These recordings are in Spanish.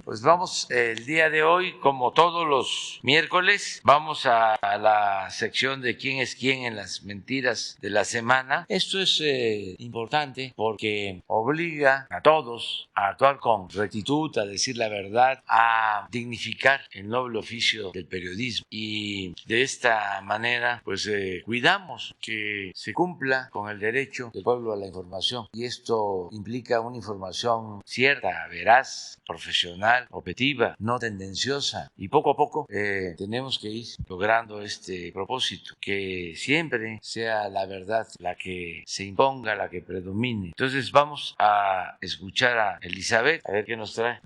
Pues vamos el día de hoy, como todos los miércoles, vamos a la sección de quién es quién en las mentiras de la semana. Esto es importante porque obliga a todos a actuar con rectitud, a decir la verdad, a dignificar el noble oficio del periodismo, y de esta manera pues cuidamos que se cumpla con el derecho del pueblo a la información, y esto implica una información cierta, veraz, profesional, objetiva, no tendenciosa, y poco a poco tenemos que ir logrando este propósito, que siempre sea la verdad la que se imponga, la que predomine. Entonces vamos a escuchar a Elizabeth a ver qué nos trae.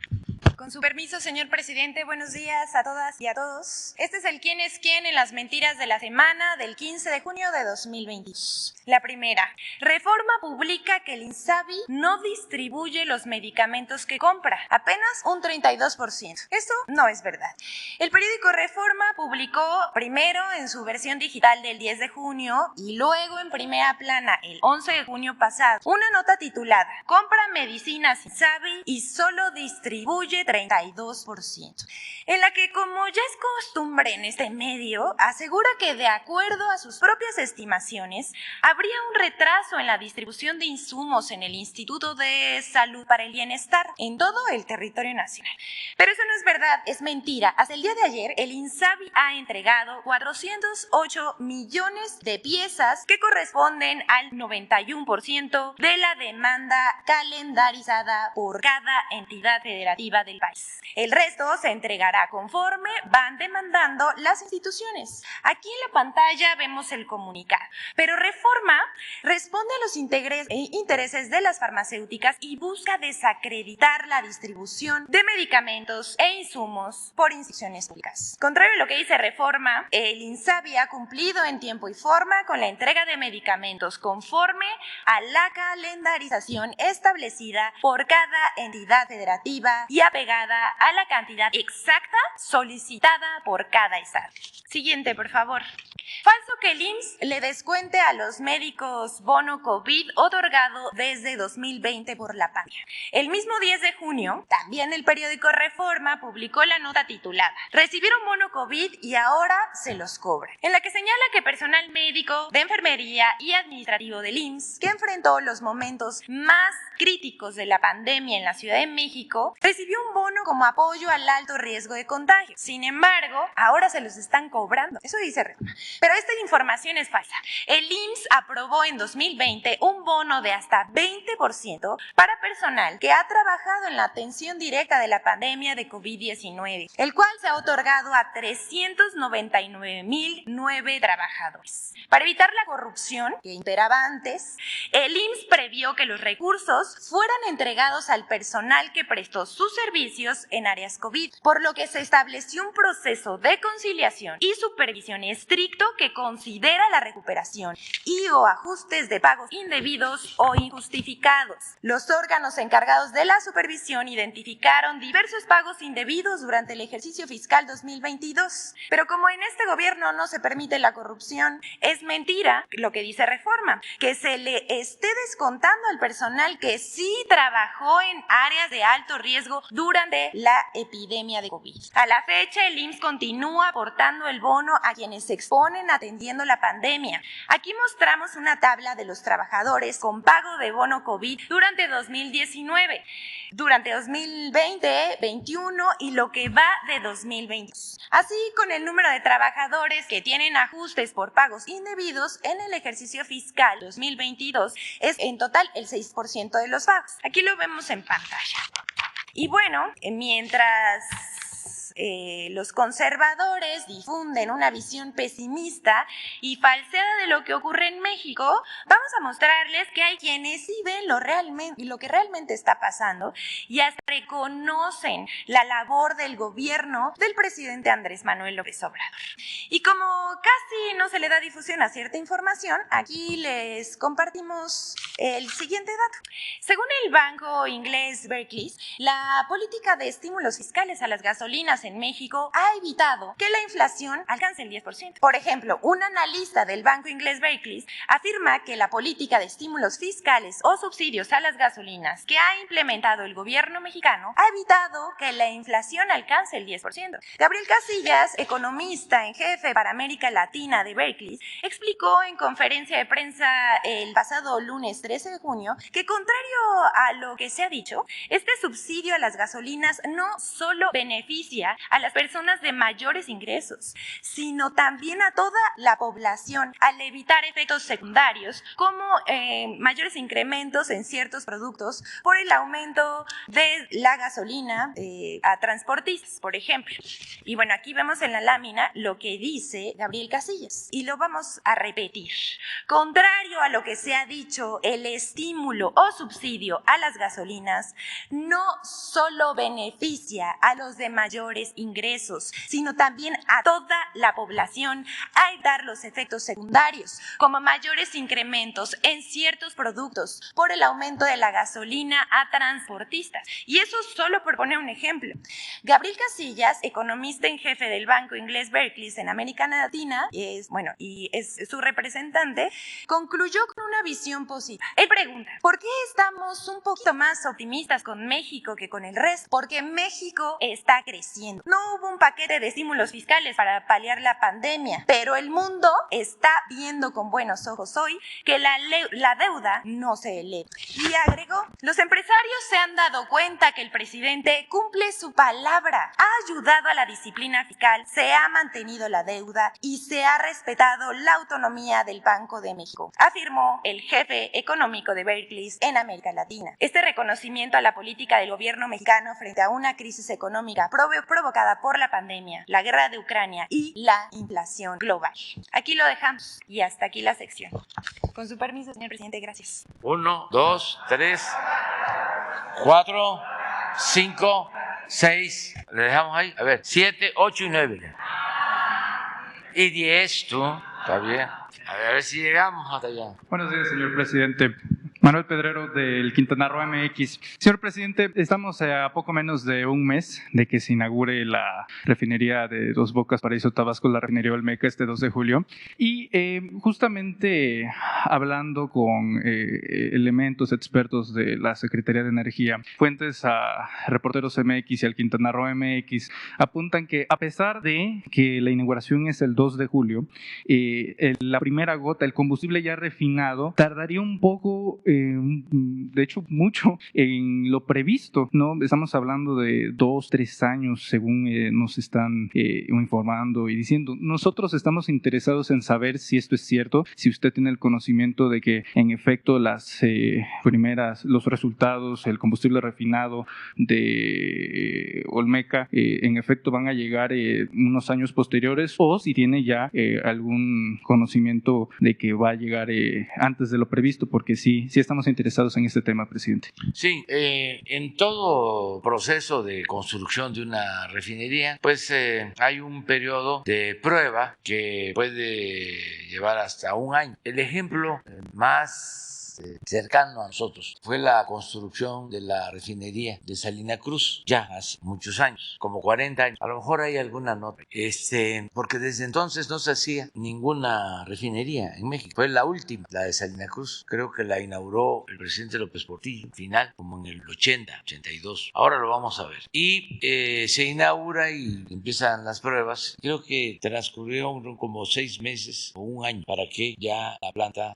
Con su permiso, señor presidente, buenos días a todas y a todos. Este es el quién es quién en las mentiras de la semana del 15 de junio de 2022. La primera, Reforma publica que el INSABI no distribuye los medicamentos que compra, apenas un 32%. Esto no es verdad. El periódico Reforma publicó primero en su versión digital del 10 de junio y luego en primera plana el 11 de junio pasado una nota titulada "Compra medicinas INSABI y solo distribuye 32%", en la que, como ya es costumbre en este medio, asegura que de acuerdo a sus propias estimaciones habría un retraso en la distribución de insumos en el Instituto de Salud para el Bienestar en todo el territorio nacional. Pero eso no es verdad, es mentira. Hasta el día de ayer, el INSABI ha entregado 408 millones de piezas que corresponden al 91% de la demanda calendarizada por cada entidad federativa del país. El resto se entregará conforme van demandando las instituciones. Aquí en la pantalla vemos el comunicado, pero Reforma responde a los intereses de las farmacéuticas y busca desacreditar la distribución de medicamentos e insumos por instituciones públicas. Contrario a lo que dice Reforma, el INSABI ha cumplido en tiempo y forma con la entrega de medicamentos conforme a la calendarización establecida por cada entidad federativa y apegada a la cantidad exacta solicitada por cada estado. Siguiente, por favor. Falso que el IMSS le descuente a los médicos bono COVID otorgado desde 2020 por la pandemia. El mismo 10 de junio, también el periódico Reforma publicó la nota titulada "Recibieron bono COVID y ahora se los cobran", en la que señala que personal médico, de enfermería y administrativo del IMSS, que enfrentó los momentos más críticos de la pandemia en la Ciudad de México, recibió un bono como apoyo al alto riesgo de contagio. Sin embargo, ahora se los están cobrando. Eso dice Reforma. Pero esta información es falsa. El IMSS aprobó en 2020 un bono de hasta 20% para personal que ha trabajado en la atención directa de la pandemia de COVID-19, el cual se ha otorgado a 399,009 trabajadores. Para evitar la corrupción que imperaba antes, el IMSS previó que los recursos fueran entregados al personal que prestó sus servicios en áreas COVID, por lo que se estableció un proceso de conciliación y supervisión estricto que considera la recuperación y/o ajustes de pagos indebidos o injustificados. Los órganos encargados de la supervisión identificaron diversos pagos indebidos durante el ejercicio fiscal 2022. Pero como en este gobierno no se permite la corrupción, es mentira lo que dice Reforma, que se le esté descontando al personal que sí trabajó en áreas de alto riesgo durante la epidemia de COVID. A la fecha, el IMSS continúa aportando el bono a quienes se exponen atendiendo la pandemia. Aquí mostramos una tabla de los trabajadores con pago de bono COVID durante 2019, durante 2020, 21 y lo que va de 2020. Así, con el número de trabajadores que tienen ajustes por pagos indebidos en el ejercicio fiscal 2022 es en total el 6% de los pagos. Aquí lo vemos en pantalla. Y bueno, mientras los conservadores difunden una visión pesimista y falseada de lo que ocurre en México, vamos a mostrarles que hay quienes sí ven lo que realmente está pasando y hasta reconocen la labor del gobierno del presidente Andrés Manuel López Obrador. Y como casi no se le da difusión a cierta información, aquí les compartimos el siguiente dato. Según el banco inglés Barclays, la política de estímulos fiscales a las gasolinas en México ha evitado que la inflación alcance el 10%. Por ejemplo, un analista del banco inglés Barclays afirma que la política de estímulos fiscales o subsidios a las gasolinas que ha implementado el gobierno mexicano ha evitado que la inflación alcance el 10%. Gabriel Casillas, economista en jefe para América Latina de Barclays, explicó en conferencia de prensa el pasado lunes 13 de junio que, contrario a lo que se ha dicho, este subsidio a las gasolinas no solo beneficia a las personas de mayores ingresos, sino también a toda la población al evitar efectos secundarios como mayores incrementos en ciertos productos por el aumento de la gasolina a transportistas, por ejemplo. Y bueno, aquí vemos en la lámina lo que dice Gabriel Casillas y lo vamos a repetir. Contrario a lo que se ha dicho, el estímulo o subsidio a las gasolinas no solo beneficia a los de mayores ingresos, sino también a toda la población a evitar los efectos secundarios, como mayores incrementos en ciertos productos por el aumento de la gasolina a transportistas. Y eso solo por poner un ejemplo. Gabriel Casillas, economista en jefe del banco inglés Barclays en América Latina, y es su representante, concluyó con una visión positiva. Él pregunta, ¿por qué estamos un poquito más optimistas con México que con el resto? Porque México está creciendo. No hubo un paquete de estímulos fiscales para paliar la pandemia, pero el mundo está viendo con buenos ojos hoy que la deuda no se eleva. Y agregó, los empresarios se han dado cuenta que el presidente cumple su palabra, ha ayudado a la disciplina fiscal, se ha mantenido la deuda y se ha respetado la autonomía del Banco de México, afirmó el jefe económico de Barclays en América Latina. Este reconocimiento a la política del gobierno mexicano frente a una crisis económica provocada por la pandemia, la guerra de Ucrania y la inflación global. Aquí lo dejamos y hasta aquí la sección. Con su permiso, señor presidente, gracias. 1, 2, 3, 4, 5, 6. Le dejamos ahí. A ver, 7, 8 y 9. Y 10, tú. Está bien. A ver si llegamos hasta allá. Buenos días, señor presidente. Manuel Pedrero del Quintana Roo MX. Señor presidente, estamos a poco menos de un mes de que se inaugure la refinería de Dos Bocas, Paraíso Tabasco, la refinería Olmeca, este 2 de julio. Y justamente hablando con elementos expertos de la Secretaría de Energía, fuentes a Reporteros MX y al Quintana Roo MX apuntan que, a pesar de que la inauguración es el 2 de julio, la primera gota, el combustible ya refinado, tardaría un poco, de hecho mucho, en lo previsto, ¿no? Estamos hablando de 2-3 años, según nos están informando y diciendo. Nosotros estamos interesados en saber si esto es cierto, si usted tiene el conocimiento de que en efecto los resultados, el combustible refinado de Olmeca, en efecto van a llegar unos años posteriores, o si tiene ya algún conocimiento de que va a llegar antes de lo previsto, porque sí estamos interesados en este tema, presidente. Sí, en todo proceso de construcción de una refinería, pues hay un periodo de prueba que puede llevar hasta un año. El ejemplo más cercano a nosotros fue la construcción de la refinería de Salina Cruz, ya hace muchos años, como 40 años. A lo mejor hay alguna nota, porque desde entonces no se hacía ninguna refinería en México. Fue la última, la de Salina Cruz. Creo que la inauguró el presidente López Portillo, final, como en el 80, 82. Ahora lo vamos a ver. Y se inaugura y empiezan las pruebas. Creo que transcurrieron como 6 meses o un año para que ya la planta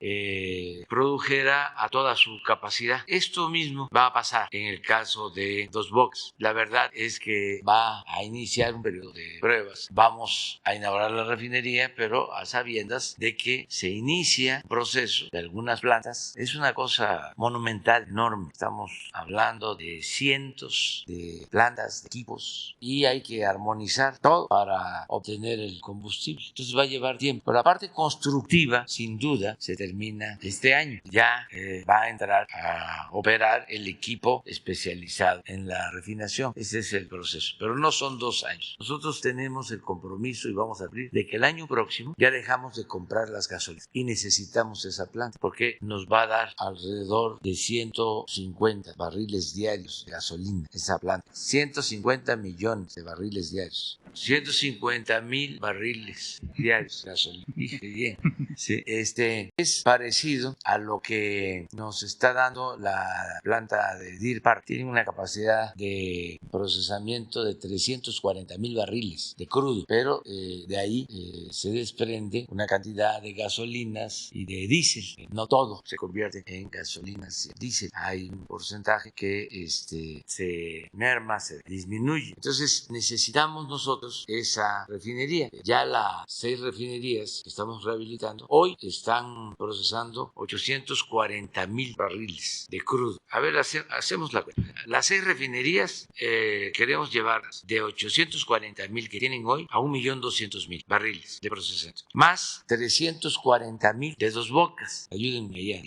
produjera a toda su capacidad. Esto mismo va a pasar en el caso de Dos Bocas. La verdad es que va a iniciar un periodo de pruebas. Vamos a inaugurar la refinería, pero a sabiendas de que se inicia proceso de algunas plantas. Es una cosa monumental, enorme. Estamos hablando de cientos de plantas, de equipos, y hay que armonizar todo para obtener el combustible. Entonces va a llevar tiempo. Pero la parte constructiva, sin duda, se termina este año. Ya ya va a entrar a operar el equipo especializado en la refinación. Ese es el proceso, pero no son 2 años. Nosotros tenemos el compromiso y vamos a abrir de que el año próximo ya dejamos de comprar las gasolinas y necesitamos esa planta porque nos va a dar alrededor de 150 barriles diarios de gasolina esa planta. 150 millones de barriles diarios. 150,000 barriles diarios de gasolina. Dije bien. Sí, es parecido a lo que nos está dando la planta de Deer Park. Tiene una capacidad de procesamiento de 340,000 barriles de crudo, pero de ahí se desprende una cantidad de gasolinas y de diésel. No todo se convierte en gasolinas y diésel. Hay un porcentaje que se merma, se disminuye. Entonces necesitamos nosotros esa refinería. Ya las 6 refinerías que estamos rehabilitando hoy están procesando 840,000 barriles de crudo. A ver, hacemos la cuenta. Las 6 refinerías queremos llevarlas de 840,000 que tienen hoy a 1,200,000 barriles de procesamiento. Más 340,000 de Dos Bocas. Ayúdenme allá.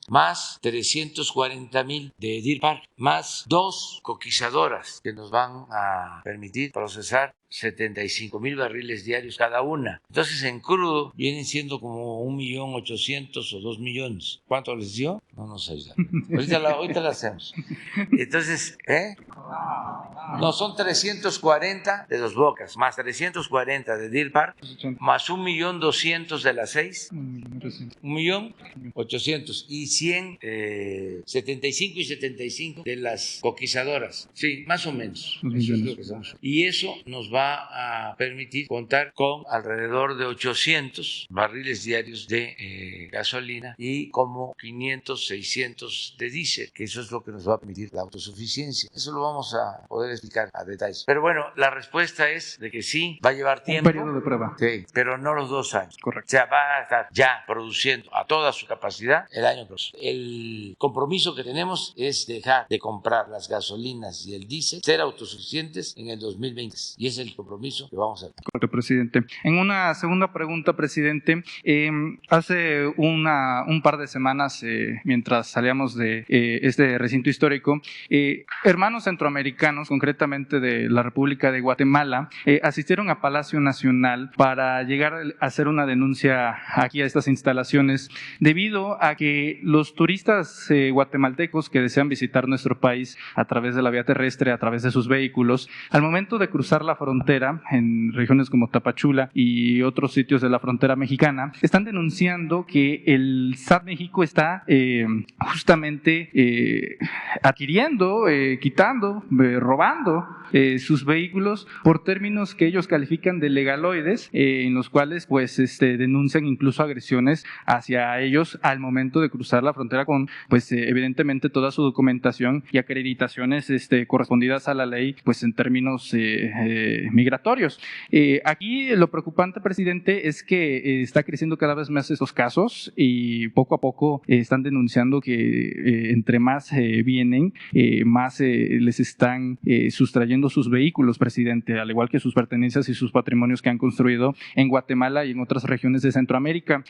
Más 340,000 de Deer Park. Más 2 coquizadoras que nos van a permitir procesar 75,000 barriles diarios cada una. Entonces en crudo vienen siendo como 1,800,000 o 2 millones. ¿Cuánto les dio? No nos ayudaron. Ahorita la hacemos. Entonces, no, son 340 de Dos Bocas, más 340 de Deer Park, más 1,200,000 de las 6, 1,800,000 y 100, 75 y 75 de las coquizadoras. Sí, más o menos. Y eso nos va a permitir contar con alrededor de 800 barriles diarios de gasolina y como 500, 600 de diésel, que eso es lo que nos va a permitir la autosuficiencia. Eso lo vamos a poder explicar a detalles. Pero bueno, la respuesta es de que sí, va a llevar tiempo. Un periodo de prueba. Sí, pero no los 2 años. Correcto. O sea, va a estar ya produciendo a toda su capacidad el año próximo. El compromiso que tenemos es dejar de comprar las gasolinas y el diésel, ser autosuficientes en el 2020. Y ese es el compromiso que vamos a hacer. Correcto, presidente. En una segunda pregunta, presidente, hace un par de semanas, mientras salíamos de este recinto histórico, hermanos centroamericanos, concretamente de la República de Guatemala, asistieron a Palacio Nacional para llegar a hacer una denuncia aquí a estas instalaciones, debido a que los turistas guatemaltecos que desean visitar nuestro país a través de la vía terrestre, a través de sus vehículos, al momento de cruzar la frontera en regiones como Tapachula y otros sitios de la frontera mexicana, están denunciando que el SAT México está justamente adquiriendo, quitando, robando sus vehículos por términos que ellos califican de legaloides, en los cuales pues denuncian incluso agresiones hacia ellos al momento de cruzar la frontera con pues evidentemente toda su documentación y acreditaciones correspondidas a la ley pues en términos migratorios. Aquí lo preocupante, presidente, es que está creciendo cada vez más estos casos y poco a poco están denunciando que entre más vienen, más les están sustrayendo sus vehículos, presidente, al igual que sus pertenencias y sus patrimonios que han construido en Guatemala y en otras regiones de Centroamérica.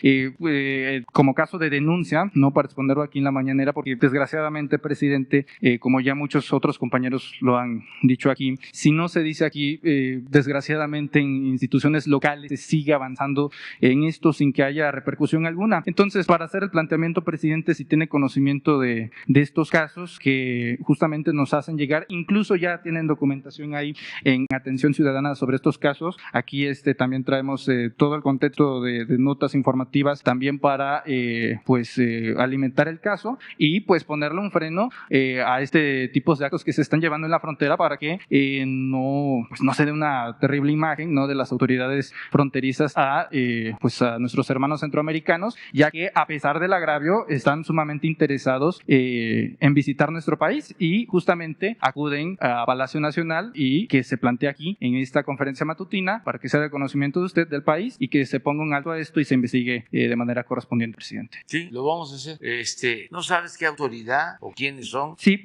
Como caso de denuncia, no para exponerlo aquí en la mañanera, porque desgraciadamente, presidente, como ya muchos otros compañeros lo han dicho aquí, si no se dice aquí, desgraciadamente en instituciones locales se sigue avanzando en esto sin que haya repercusión alguna. Entonces, para hacer el planteamiento, presidente, si tiene conocimiento de estos casos que justamente nos hacen llegar, incluso ya tienen documentación ahí en Atención Ciudadana sobre estos casos. Aquí también traemos todo el contexto de notas informativas también para alimentar el caso y pues ponerle un freno a este tipo de actos que se están llevando en la frontera para que no se dé una terrible imagen, ¿no?, de las autoridades fronterizas a nuestros hermanos centroamericanos, ya que a pesar del agravio están sumamente interesados en visitar nuestro país y justamente acuden a Palacio Nacional y que se plantea aquí en esta conferencia matutina para que sea de conocimiento de usted del país y que se ponga un alto a esto y se investigue de de manera correspondiente, presidente. Sí, lo vamos a hacer. ¿No sabes qué autoridad o quiénes son? Sí,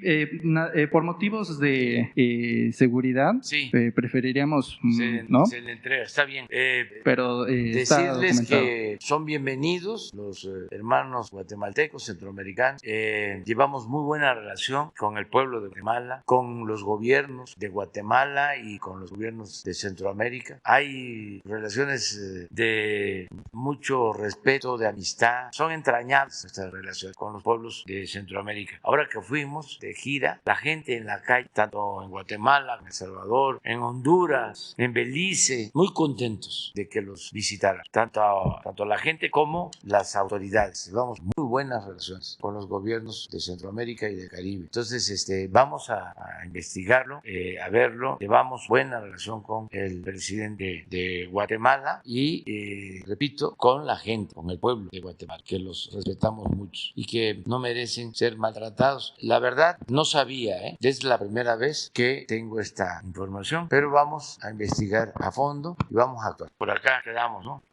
por motivos de seguridad, Sí. Preferiríamos, ¿no? Se le entrega, está bien. Pero decirles que son bienvenidos los hermanos guatemaltecos, centroamericanos. Llevamos muy buena relación con el pueblo de Guatemala, con los gobiernos de Guatemala y con los gobiernos de Centroamérica. Hay relaciones de mucho respeto, de amistad. Son entrañables nuestras relaciones con los pueblos de Centroamérica. Ahora que fuimos de gira, la gente en la calle, tanto en Guatemala, en El Salvador, en Honduras, en Belice, muy contentos de que los visitaran, tanto la gente como las autoridades. Llevamos muy buenas relaciones con los gobiernos de Centroamérica y del Caribe. Entonces, vamos a investigarlo, a verlo. Llevamos buena relación con el presidente de Guatemala y, repito, con la gente, con el pueblo de Guatemala, que los respetamos mucho y que no merecen ser maltratados. La verdad, no sabía, es la primera vez que tengo esta información, pero vamos a investigar a fondo y vamos a actuar. Por acá quedamos, ¿no?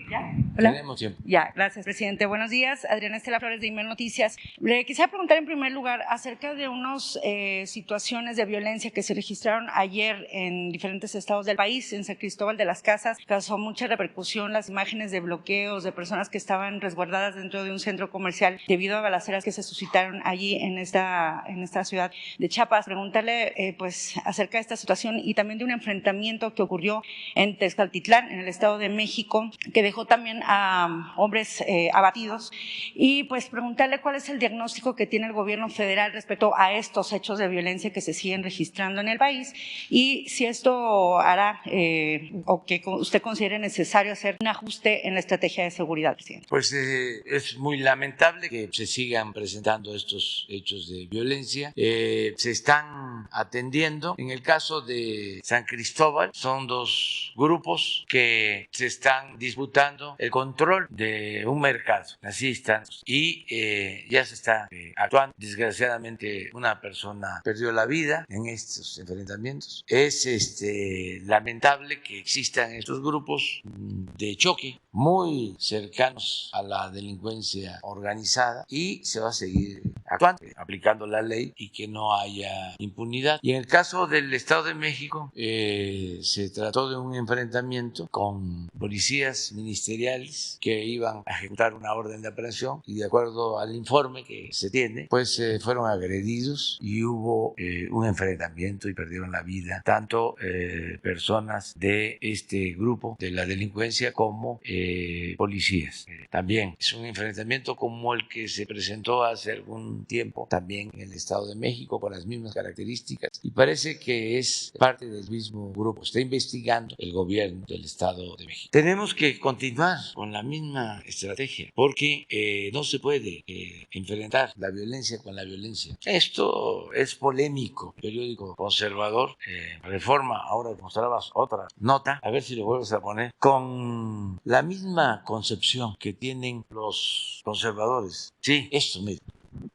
¿Ya? Hola. Tenemos tiempo. Ya, gracias, presidente. Buenos días. Adriana Estela Flores de Imer Noticias. Le quisiera preguntar en primer lugar acerca de unas situaciones de violencia que se registraron ayer en diferentes estados del país. En San Cristóbal de las Casas causó mucha repercusión las imágenes de bloqueos de personas que estaban resguardadas dentro de un centro comercial debido a balaceras que se suscitaron allí en esta ciudad de Chiapas. Preguntarle pues acerca de esta situación y también de un enfrentamiento que ocurrió en Texcaltitlán, en el Estado de México, que dejó también a hombres abatidos, y pues preguntarle cuál es el diagnóstico que tiene el gobierno federal respecto a estos hechos de violencia que se siguen registrando en el país y si esto hará o que usted considere necesario hacer un ajuste en la estrategia de seguridad, presidente. Pues es muy lamentable que se sigan presentando estos hechos de violencia. Se están atendiendo. En el caso de San Cristóbal son dos grupos que se están disputando el control de un mercado, así están, y ya se está actuando. Desgraciadamente una persona perdió la vida en estos enfrentamientos. Es lamentable que existan estos grupos de choque muy cercanos a la delincuencia organizada y se va a seguir actuando, aplicando la ley y que no haya impunidad. Y en el caso del Estado de México se trató de un enfrentamiento con policías ministeriales que iban a ejecutar una orden de aprehensión y de acuerdo al informe que se tiene, pues fueron agredidos y hubo un enfrentamiento y perdieron la vida tanto personas de este grupo de la delincuencia como policías. También es un enfrentamiento como el que se presentó hace algún tiempo también en el Estado de México con las mismas características y parece que es parte del mismo grupo. Está investigando el gobierno del Estado de México. Tenemos que continuar con la misma estrategia porque no se puede enfrentar la violencia con la violencia. Esto es polémico. El periódico conservador Reforma, ahora mostrabas otra nota, a ver si lo vuelves a poner, con la misma concepción que tienen los conservadores. Sí, esto mismo.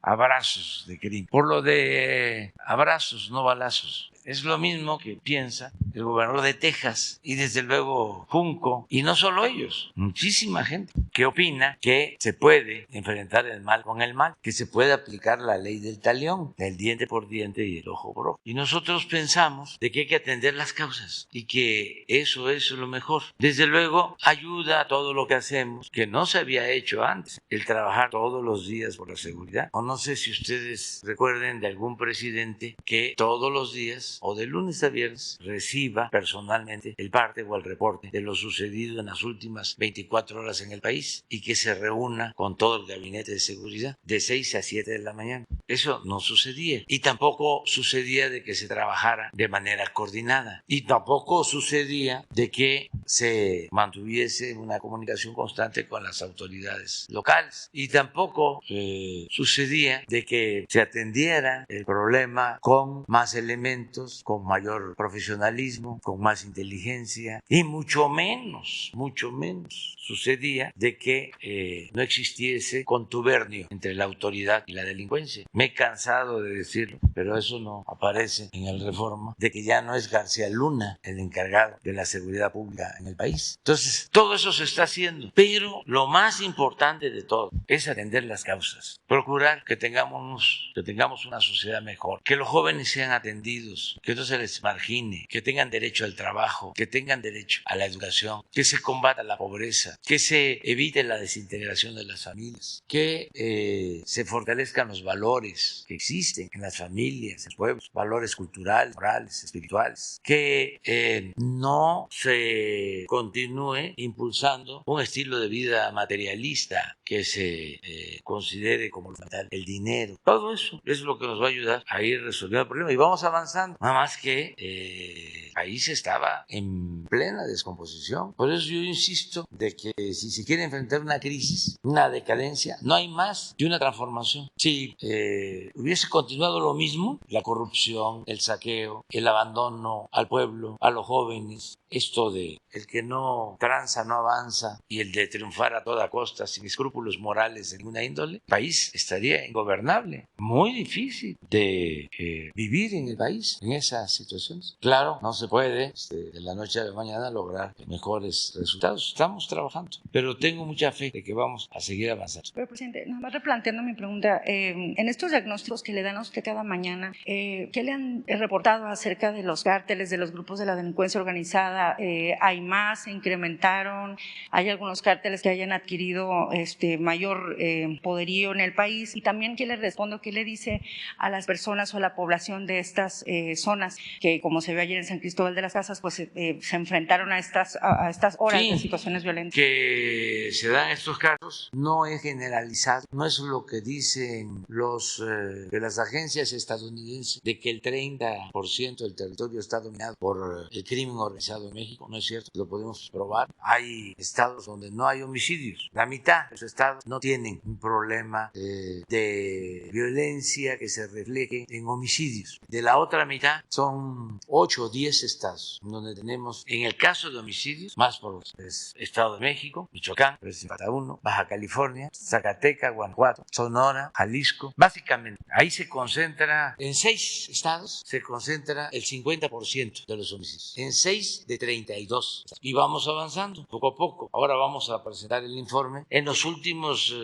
Abrazos de crimen. Por lo de abrazos, no balazos. Es lo mismo que piensa el gobernador de Texas y desde luego Junco, y no solo ellos, muchísima gente que opina que se puede enfrentar el mal con el mal, que se puede aplicar la ley del talión, del diente por diente y el ojo por ojo. Y nosotros pensamos de que hay que atender las causas y que eso es lo mejor. Desde luego ayuda a todo lo que hacemos, que no se había hecho antes, el trabajar todos los días por la seguridad. O no sé si ustedes recuerden de algún presidente que todos los días o de lunes a viernes reciba personalmente el parte o el reporte de lo sucedido en las últimas 24 horas en el país y que se reúna con todo el gabinete de seguridad de 6 a 7 de la mañana. Eso no sucedía y tampoco sucedía de que se trabajara de manera coordinada y tampoco sucedía de que se mantuviese una comunicación constante con las autoridades locales y tampoco sucedía de que se atendiera el problema con más elementos, con mayor profesionalismo, con más inteligencia y mucho menos sucedía de que no existiese contubernio entre la autoridad y la delincuencia. me he cansado de decirlo, pero eso no aparece en el Reforma, de que ya no es García Luna el encargado de la seguridad pública en el país. Entonces, todo eso se está haciendo, pero lo más importante de todo es atender las causas, procurar que tengamos una sociedad mejor, que los jóvenes sean atendidos, que no se les margine, que tengan derecho al trabajo, que tengan derecho a la educación, que se combata la pobreza, que se evite la desintegración de las familias, que se fortalezcan los valores que existen en las familias, en los pueblos, valores culturales, morales, espirituales, que no se continúe impulsando un estilo de vida materialista que se considere como el dinero. Todo eso es lo que nos va a ayudar a ir resolviendo el problema y vamos avanzando. Nada más que el país estaba en plena descomposición. Por eso yo insisto de que si se quiere enfrentar una crisis, una decadencia, no hay más que una transformación. Si hubiese continuado lo mismo, la corrupción, el saqueo, el abandono al pueblo, a los jóvenes, esto de el que no tranza no avanza y el de triunfar a toda costa sin escrúpulos morales de ninguna índole, el país estaría ingobernable, muy difícil de vivir en el país en esas situaciones. Claro, no se puede de la noche a la mañana lograr mejores resultados. Estamos trabajando, pero tengo mucha fe de que vamos a seguir avanzando. Pero, presidente, nada más replanteando mi pregunta, en estos diagnósticos que le dan a usted cada mañana, ¿qué le han reportado acerca de los cárteles, de los grupos de la delincuencia organizada? ¿Hay más? ¿Se incrementaron? ¿Hay algunos cárteles que hayan adquirido mayor poderío en el país? Y también, ¿qué le respondo? ¿Qué le dice a las personas o a la población de estas zonas que, como se vio ayer en San Cristóbal de las Casas, pues se enfrentaron a estas horas de situaciones violentas? Que se dan estos casos no es generalizado, no es lo que dicen de las agencias estadounidenses de que el 30% del territorio está dominado por el crimen organizado en México. No es cierto, lo podemos probar. Hay estados donde no hay homicidios, la mitad de los estados no tienen un problema de violencia que se refleje en homicidios. De la otra mitad son 8 o 10 estados donde tenemos, en el caso de homicidios, más por Estado de México, Michoacán, Baja California, Zacatecas, Guanajuato, Sonora, Jalisco. Básicamente, ahí se concentra, en 6 estados se concentra el 50% de los homicidios. En 6 de 32. Y vamos avanzando poco a poco. Ahora vamos a presentar el informe. En los últimos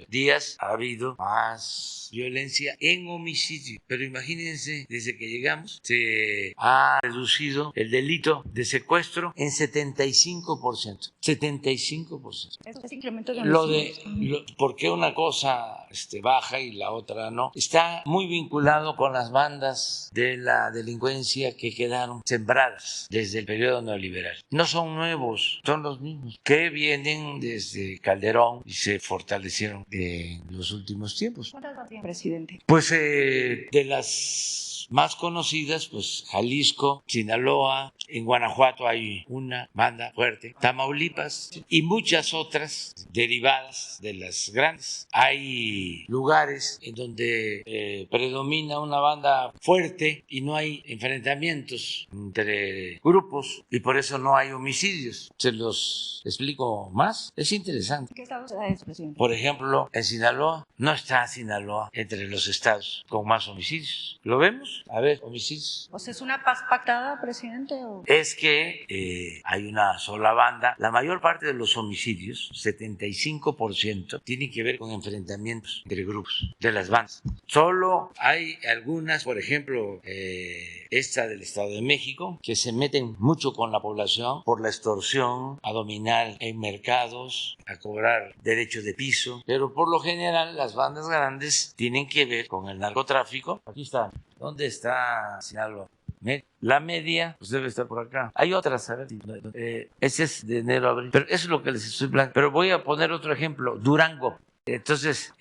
días ha habido más violencia en homicidio. Pero imagínense, desde que llegamos se ha reducido el delito de secuestro en 75%. 75%. ¿Es incremento de homicidios? ¿Por qué una cosa baja y la otra no? Está muy vinculado con las bandas de la delincuencia que quedaron sembradas desde el periodo neoliberal. No son nuevos, son los mismos que vienen desde Calderón y se fortalecieron en los últimos tiempos. ¿Cuántas va bien, presidente? Pues de las más conocidas, pues Jalisco, Sinaloa, en Guanajuato hay una banda fuerte, Tamaulipas y muchas otras derivadas de las grandes. Hay lugares en donde predomina una banda fuerte y no hay enfrentamientos entre grupos y por eso no hay homicidios. Se los explico más, es interesante. ¿Qué estados es, presidente? Por ejemplo, en Sinaloa, no está Sinaloa entre los estados con más homicidios. ¿Lo vemos? A ver, homicidios. O sea, ¿es una paz pactada, presidente? Es que hay una sola banda. La mayor parte de los homicidios, 75%, tienen que ver con enfrentamientos entre grupos de las bandas. Solo hay algunas, por ejemplo, esta del Estado de México, que se meten mucho con la población por la extorsión, a dominar en mercados, a cobrar derechos de piso, pero por lo general las bandas grandes tienen que ver con el narcotráfico. Aquí está. ¿Dónde está Sinaloa? La media pues debe estar por acá. Hay otras, a ver. Ese es de enero a abril. Pero eso es lo que les estoy planteando. Pero voy a poner otro ejemplo. Durango. Entonces,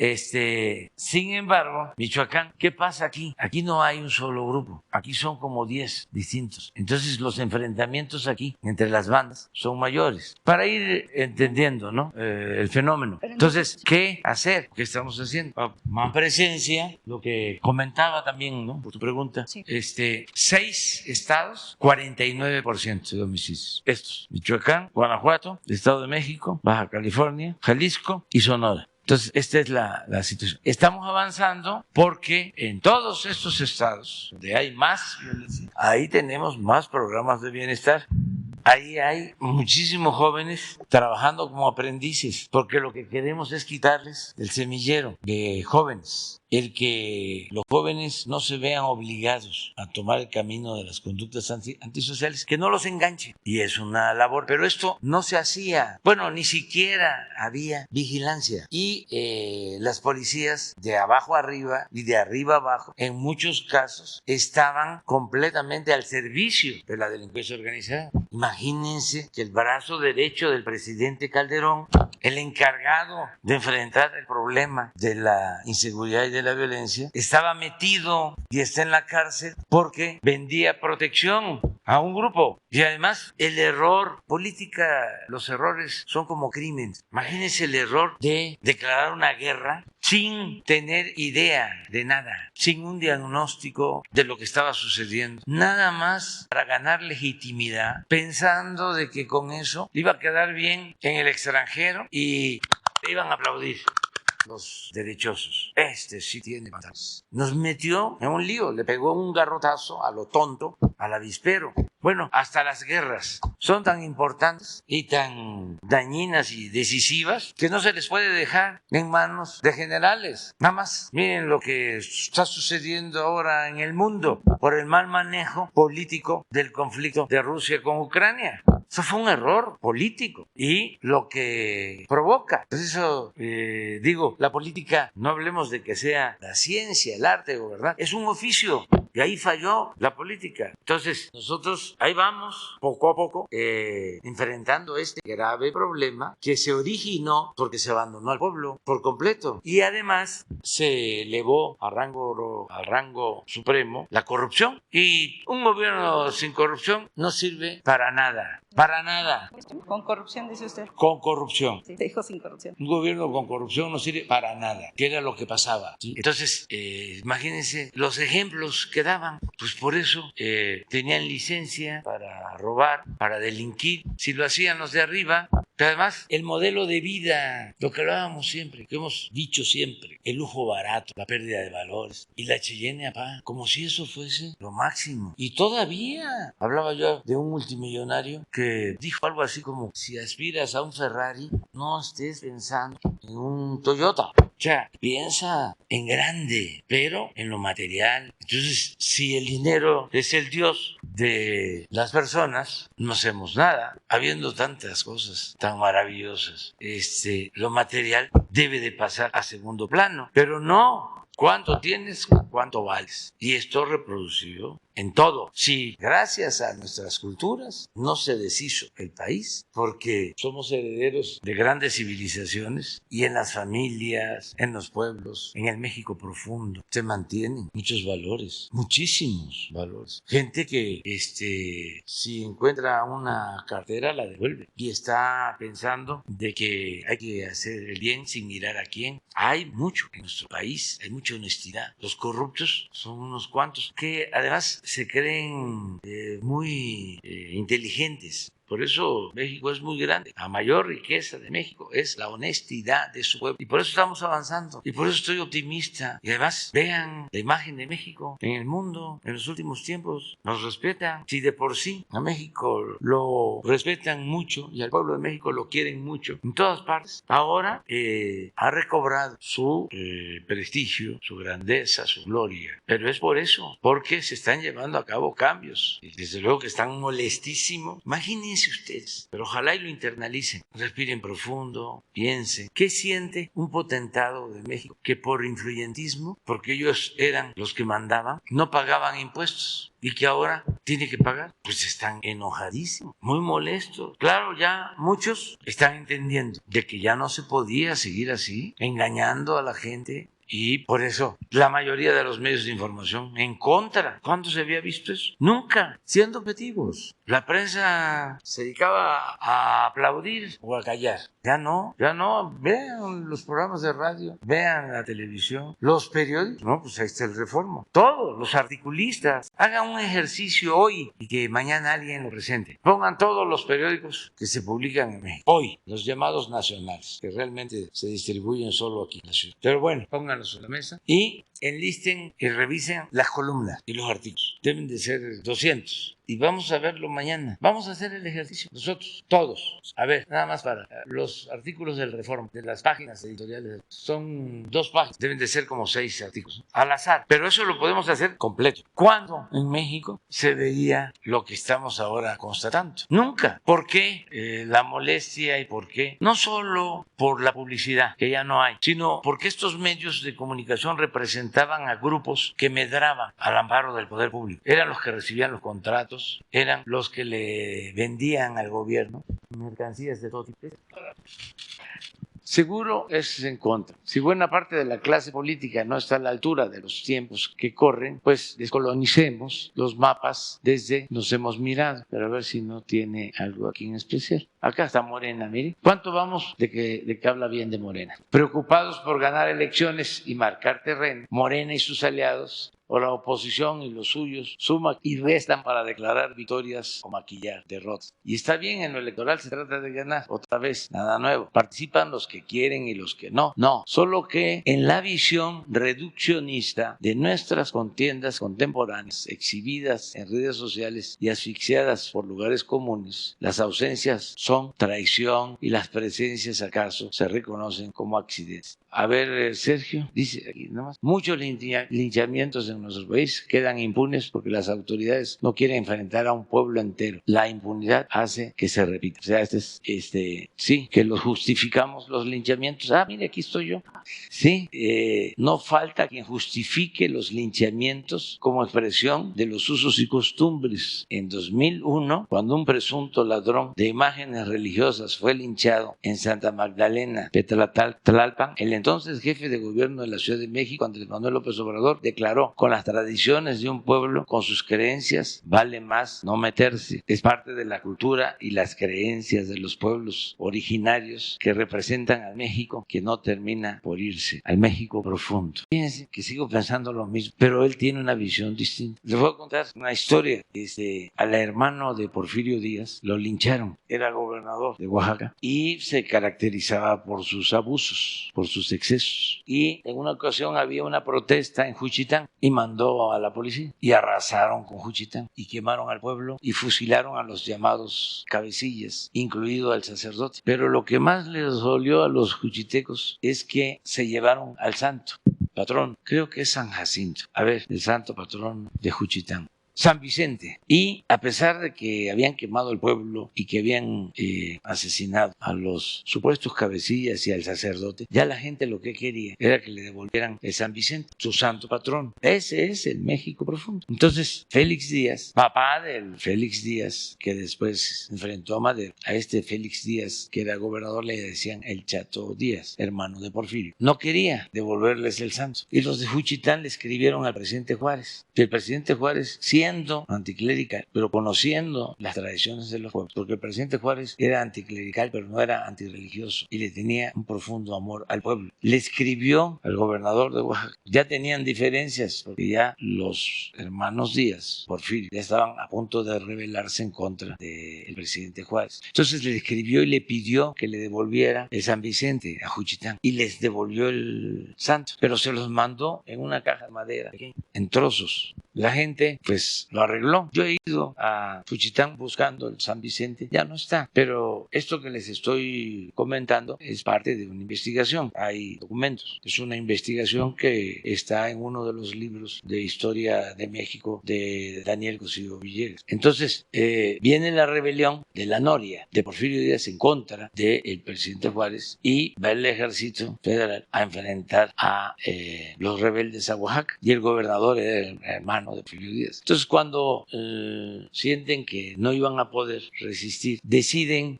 sin embargo, Michoacán, ¿qué pasa aquí? Aquí no hay un solo grupo, aquí son como 10 distintos. Entonces, los enfrentamientos aquí entre las bandas son mayores. Para ir entendiendo, ¿no? El fenómeno. Entonces, ¿qué hacer? ¿Qué estamos haciendo? Más presencia, lo que comentaba también, ¿no? Por tu pregunta. Sí. 6 estados, 49% de homicidios. Estos: Michoacán, Guanajuato, Estado de México, Baja California, Jalisco y Sonora. Entonces, esta es la situación. Estamos avanzando porque en todos estos estados donde hay más violencia, ahí tenemos más programas de bienestar. Ahí hay muchísimos jóvenes trabajando como aprendices, porque lo que queremos es quitarles el semillero de jóvenes, el que los jóvenes no se vean obligados a tomar el camino de las conductas antisociales, que no los enganchen. Y es una labor, pero esto no se hacía. Bueno, ni siquiera había vigilancia. Y las policías de abajo arriba y de arriba abajo, en muchos casos, estaban completamente al servicio de la delincuencia organizada. Imagínense que el brazo derecho del presidente Calderón, el encargado de enfrentar el problema de la inseguridad y de la violencia, estaba metido y está en la cárcel porque vendía protección a un grupo. Y además el error, política, los errores son como crímenes. Imagínense el error de declarar una guerra sin tener idea de nada, sin un diagnóstico de lo que estaba sucediendo, nada más para ganar legitimidad, pensando de que con eso iba a quedar bien en el extranjero y le iban a aplaudir los derechosos. Este sí tiene pantalones. Nos metió en un lío, le pegó un garrotazo a lo tonto, al avispero. Bueno, hasta las guerras son tan importantes y tan dañinas y decisivas que no se les puede dejar en manos de generales. Nada más miren lo que está sucediendo ahora en el mundo por el mal manejo político del conflicto de Rusia con Ucrania. Eso fue un error político y lo que provoca. Por eso digo, la política, no hablemos de que sea la ciencia, el arte, ¿verdad? Es un oficio y ahí falló la política. Entonces, nosotros ahí vamos, poco a poco, enfrentando este grave problema que se originó porque se abandonó al pueblo por completo y además se elevó a rango supremo la corrupción, y un gobierno sin corrupción no sirve para nada. Para nada. Con corrupción, dice usted. Con corrupción. Sí, dijo sin corrupción. Un gobierno con corrupción no sirve para nada, que era lo que pasaba, ¿sí? Entonces, imagínense los ejemplos que daban. Pues por eso tenían licencia para robar, para delinquir. Si lo hacían los de arriba, pero además el modelo de vida, lo que hablábamos siempre, que hemos dicho siempre, el lujo barato, la pérdida de valores y la Cheyenne Apá, como si eso fuese lo máximo. Y todavía hablaba yo de un multimillonario que dijo algo así como: si aspiras a un Ferrari, no estés pensando en un Toyota. O sea, piensa en grande, pero en lo material. Entonces, si el dinero es el Dios de las personas, no hacemos nada. Habiendo tantas cosas tan maravillosas, lo material debe de pasar a segundo plano, pero no. ¿Cuánto tienes? ¿Cuánto vales? Y esto reproducido en todo. Sí, gracias a nuestras culturas no se deshizo el país, porque somos herederos de grandes civilizaciones y en las familias, en los pueblos, en el México profundo, se mantienen muchos valores, muchísimos valores. Gente que si encuentra una cartera la devuelve y está pensando de que hay que hacer el bien sin mirar a quién. Hay mucho en nuestro país, hay mucha honestidad. Los corruptos son unos cuantos que además se creen muy inteligentes. Por eso México es muy grande. La mayor riqueza de México es la honestidad de su pueblo. Y por eso estamos avanzando. Y por eso estoy optimista. Y además, vean la imagen de México en el mundo en los últimos tiempos. Nos respetan. Si de por sí a México lo respetan mucho y al pueblo de México lo quieren mucho en todas partes, ahora ha recobrado su prestigio, su grandeza, su gloria. Pero es por eso, porque se están llevando a cabo cambios. Y desde luego que están molestísimos. Imagínense ustedes, pero ojalá y lo internalicen, respiren profundo, piensen, ¿qué siente un potentado de México que por influyentismo, porque ellos eran los que mandaban, no pagaban impuestos y que ahora tiene que pagar? Pues están enojadísimos, muy molestos. Claro, ya muchos están entendiendo de que ya no se podía seguir así, engañando a la gente Y por eso la mayoría de los medios de información en contra. ¿Cuándo se había visto eso? Nunca, siendo objetivos. La prensa se dedicaba a aplaudir o a callar. Ya no. Vean los programas de radio, vean la televisión, los periódicos. No, pues ahí está el Reforma. Todos los articulistas hagan un ejercicio hoy y que mañana alguien lo presente. Pongan todos los periódicos que se publican en México hoy, los llamados nacionales, que realmente se distribuyen solo aquí en la ciudad. Pero bueno, pónganlos en la mesa y enlisten y revisen las columnas y los artículos. Deben de ser 200. Y vamos a verlo mañana. Vamos a hacer el ejercicio nosotros, todos. A ver, nada más para los artículos del Reforma, de las páginas editoriales. Son 2 páginas. Deben de ser como 6 artículos. Al azar. Pero eso lo podemos hacer completo. ¿Cuándo en México se veía lo que estamos ahora constatando? Nunca. ¿Por qué la molestia y por qué? No solo por la publicidad, que ya no hay, sino porque estos medios de comunicación representaban a grupos que medraban al amparo del poder público. Eran los que recibían los contratos, eran los que le vendían al gobierno mercancías de todo tipo. Seguro es en contra. Si buena parte de la clase política no está a la altura de los tiempos que corren, pues descolonicemos los mapas desde nos hemos mirado. Pero a ver si no tiene algo aquí en especial. Acá está Morena, mire. ¿Cuánto vamos de que habla bien de Morena? Preocupados por ganar elecciones y marcar terreno, Morena y sus aliados o la oposición y los suyos suman y restan para declarar victorias o maquillar derrotas. Y está bien, en lo electoral se trata de ganar. Otra vez, nada nuevo. Participan los que quieren y los que no. No, solo que en la visión reduccionista de nuestras contiendas contemporáneas, exhibidas en redes sociales y asfixiadas por lugares comunes, las ausencias son traición y las presencias acaso se reconocen como accidentes. A ver, Sergio, dice aquí nomás, muchos linchamientos en nuestro país quedan impunes porque las autoridades no quieren enfrentar a un pueblo entero. La impunidad hace que se repita. O sea, sí, que los justificamos los linchamientos. Ah, mire, aquí estoy yo. Sí, no falta quien justifique los linchamientos como expresión de los usos y costumbres. En 2001, cuando un presunto ladrón de imágenes religiosas fue linchado en Santa Magdalena, Tlalpan, el entonces jefe de gobierno de la Ciudad de México, Andrés Manuel López Obrador, declaró: con las tradiciones de un pueblo, con sus creencias, vale más no meterse. Es parte de la cultura y las creencias de los pueblos originarios que representan al México que no termina por irse, al México profundo. Fíjense que sigo pensando lo mismo, pero él tiene una visión distinta. Les voy a contar una historia. Al hermano de Porfirio Díaz lo lincharon. Era gobernador de Oaxaca y se caracterizaba por sus abusos, por sus excesos. Y en una ocasión había una protesta en Juchitán y mandó a la policía y arrasaron con Juchitán y quemaron al pueblo y fusilaron a los llamados cabecillas, incluido al sacerdote. Pero lo que más les dolió a los juchitecos es que se llevaron al santo patrón, creo que es San Jacinto, el santo patrón de Juchitán, San Vicente. Y a pesar de que habían quemado el pueblo y que habían asesinado a los supuestos cabecillas y al sacerdote, ya la gente lo que quería era que le devolvieran el San Vicente, su santo patrón. Ese es el México profundo. Entonces, Félix Díaz, papá del Félix Díaz, que después enfrentó a Madero, a este Félix Díaz, que era gobernador, le decían el Chato Díaz, hermano de Porfirio. No quería devolverles el santo. Y los de Juchitán le escribieron al presidente Juárez. Que el presidente Juárez, siendo anticlerical, pero conociendo las tradiciones de los pueblos, porque el presidente Juárez era anticlerical, pero no era antirreligioso, y le tenía un profundo amor al pueblo. Le escribió al gobernador de Oaxaca. Ya tenían diferencias, porque ya los hermanos Díaz, Porfirio, ya estaban a punto de rebelarse en contra del presidente Juárez. Entonces le escribió y le pidió que le devolviera el San Vicente a Juchitán, y les devolvió el santo, pero se los mandó en una caja de madera, en trozos. La gente, pues, lo arregló. Yo he ido a Juchitán buscando el San Vicente, ya no está. Pero esto que les estoy comentando es parte de una investigación. Hay documentos. Es una investigación que está en uno de los libros de historia de México de Daniel Cosío Villegas. Entonces, viene la rebelión de la Noria, de Porfirio Díaz, en contra del presidente Juárez, y va el ejército federal a enfrentar a los rebeldes a Oaxaca. Y el gobernador era el hermano gobierno de Porfirio Díaz. Entonces, cuando sienten que no iban a poder resistir, deciden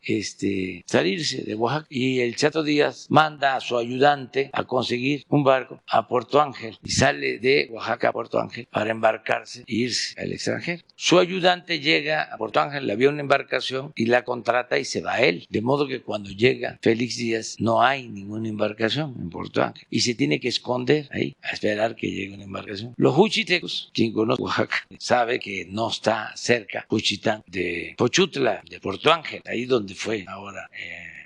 salirse de Oaxaca y el Chato Díaz manda a su ayudante a conseguir un barco a Puerto Ángel y sale de Oaxaca a Puerto Ángel para embarcarse e irse al extranjero. Su ayudante llega a Puerto Ángel, le había una embarcación y la contrata y se va él. De modo que cuando llega Félix Díaz no hay ninguna embarcación en Puerto Ángel y se tiene que esconder ahí a esperar que llegue una embarcación. Los juchitecos, quien conoce Oaxaca, sabe que no está cerca Juchitán de Pochutla, de Puerto Ángel, ahí donde fue ahora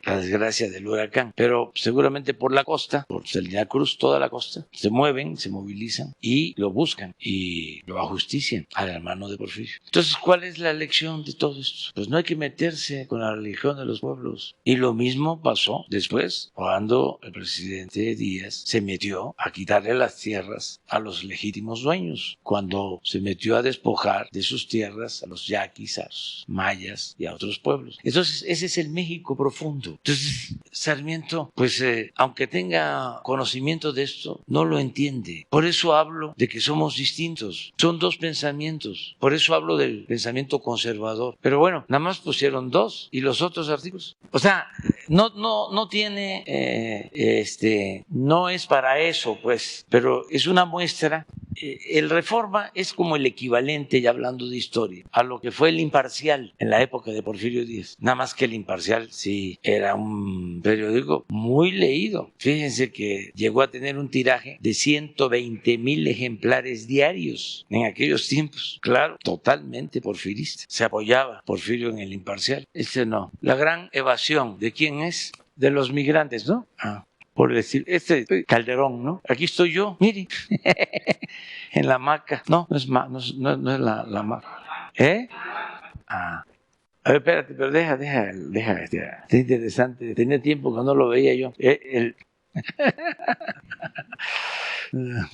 la desgracia del huracán, pero seguramente por la costa, por Salina Cruz, toda la costa, se mueven, se movilizan y lo buscan y lo ajustician al hermano de Porfirio. Entonces, ¿cuál es la lección de todo esto? Pues no hay que meterse con la religión de los pueblos. Y lo mismo pasó después, cuando el presidente Díaz se metió a quitarle las tierras a los legítimos dueños, cuando se metió a despojar de sus tierras a los yaquis, a los mayas y a otros pueblos. Entonces, ese es el México profundo. Entonces, Sarmiento, pues aunque tenga conocimiento de esto, no lo entiende. Por eso hablo de que somos distintos. Son dos pensamientos. Por eso hablo del pensamiento conservador. Pero bueno, nada más pusieron dos y los otros artículos. O sea, no tiene, no es para eso, pues, pero es una muestra. El Reforma es como el equivalente, ya hablando de historia, a lo que fue el Imparcial en la época de Porfirio Díaz. Nada más que el Imparcial sí era un periódico muy leído. Fíjense que llegó a tener un tiraje de 120,000 ejemplares diarios en aquellos tiempos. Claro, totalmente porfirista. Se apoyaba Porfirio en el Imparcial. No. La gran evasión, ¿de quién es? De los migrantes, ¿no? Por decir, Calderón, ¿no? Aquí estoy yo, mire, en la hamaca. No es la hamaca. A ver, espérate, pero deja. Está interesante. Tenía tiempo que no lo veía yo.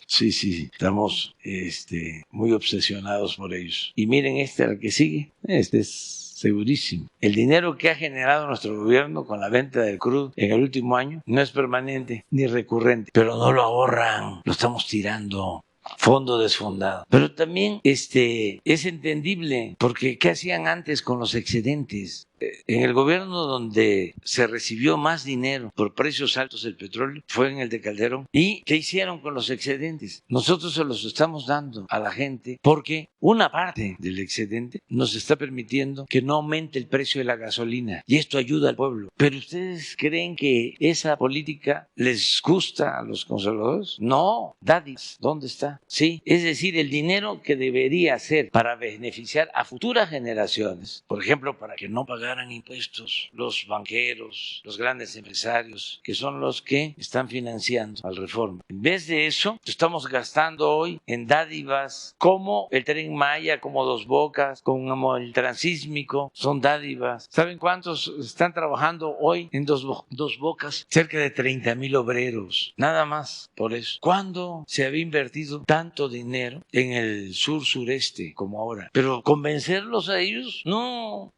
Sí, estamos muy obsesionados por ellos. Y miren al que sigue. Este es segurísimo. El dinero que ha generado nuestro gobierno con la venta del crudo en el último año no es permanente ni recurrente, pero no lo ahorran, lo estamos tirando. Fondo desfondado. Pero también es entendible, porque ¿qué hacían antes con los excedentes? En el gobierno donde se recibió más dinero por precios altos del petróleo fue en el de Calderón. ¿Y qué hicieron con los excedentes? Nosotros se los estamos dando a la gente porque una parte del excedente nos está permitiendo que no aumente el precio de la gasolina y esto ayuda al pueblo. ¿Pero ustedes creen que esa política les gusta a los conservadores? No, dádivas, ¿dónde está? Sí, es decir, el dinero que debería ser para beneficiar a futuras generaciones, por ejemplo, para que no pagaran impuestos los banqueros, los grandes empresarios, que son los que están financiando al Reforma. En vez de eso, estamos gastando hoy en dádivas como el Tren Maya, como Dos Bocas, como el Transísmico, son dádivas. ¿Saben cuántos están trabajando hoy en Dos Bocas? Cerca de 30,000 obreros, nada más por eso. ¿Cuándo se había invertido tanto dinero en el sur-sureste como ahora? Pero convencerlos a ellos, no,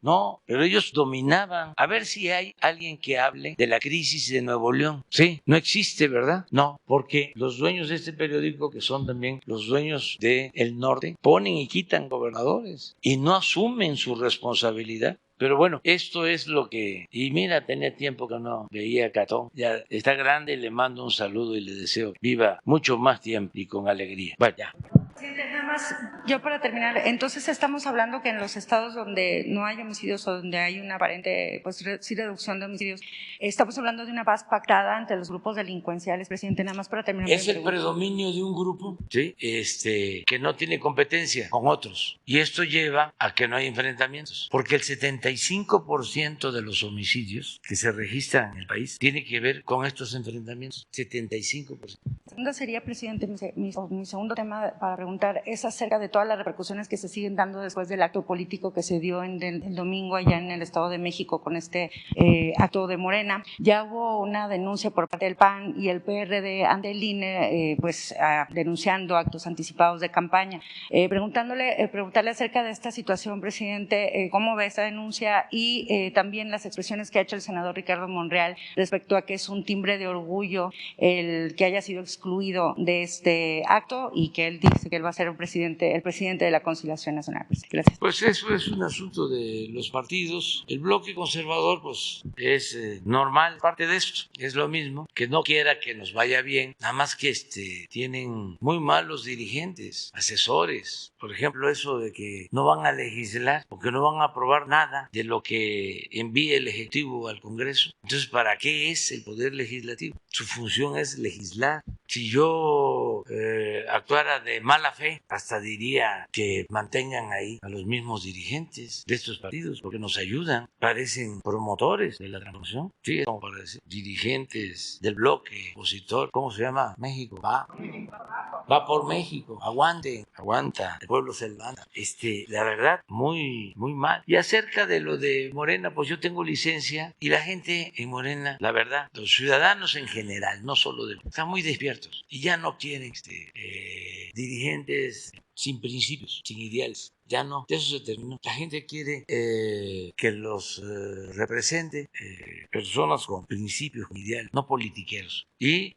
pero ellos dominaban. A ver si hay alguien que hable de la crisis de Nuevo León. Sí, no existe, ¿verdad? No, porque los dueños de este periódico, que son también los dueños del norte, ponen y quitan gobernadores y no asumen su responsabilidad. Pero bueno, esto es lo que... Y mira, tenía tiempo que no veía a Catón. Ya está grande, le mando un saludo y le deseo viva mucho más tiempo y con alegría. Vaya. Presidente, nada más, yo para terminar, entonces estamos hablando que en los estados donde no hay homicidios o donde hay una aparente, pues sí, reducción de homicidios, estamos hablando de una paz pactada entre los grupos delincuenciales, presidente, nada más para terminar. Es el predominio de un grupo, ¿sí? Que no tiene competencia con otros. Y esto lleva a que no hay enfrentamientos, porque el 75% de los homicidios que se registran en el país tiene que ver con estos enfrentamientos, 75%. Segunda sería, presidente, mi segundo tema para preguntar es acerca de todas las repercusiones que se siguen dando después del acto político que se dio el domingo allá en el Estado de México con este acto de Morena. Ya hubo una denuncia por parte del PAN y el PRD ante el INE, denunciando actos anticipados de campaña. Preguntarle acerca de esta situación, presidente, ¿cómo ve esta denuncia? Y también las expresiones que ha hecho el senador Ricardo Monreal respecto a que es un timbre de orgullo el que haya sido excluido excluido de este acto y que él dice que él va a ser el presidente de la Conciliación Nacional. Gracias. Pues eso es un asunto de los partidos. El bloque conservador pues es normal, parte de esto es lo mismo, que no quiera que nos vaya bien, nada más que tienen muy malos dirigentes, asesores. Por ejemplo, eso de que no van a legislar porque no van a aprobar nada de lo que envíe el Ejecutivo al Congreso. Entonces, ¿para qué es el Poder Legislativo? Su función es legislar. Si yo actuara de mala fe, hasta diría que mantengan ahí a los mismos dirigentes de estos partidos, porque nos ayudan, parecen promotores de la transformación. Sí, como para decir, dirigentes del bloque opositor, ¿cómo se llama? México, va por México, aguanta, el pueblo se levanta. La verdad, muy mal. Y acerca de lo de Morena, pues yo tengo licencia y la gente en Morena, la verdad, los ciudadanos en general, no solo están muy despiertos y ya no quieren dirigentes sin principios, sin ideales. Ya no, eso se terminó. La gente quiere que los represente personas con principios, con ideales, no politiqueros. Y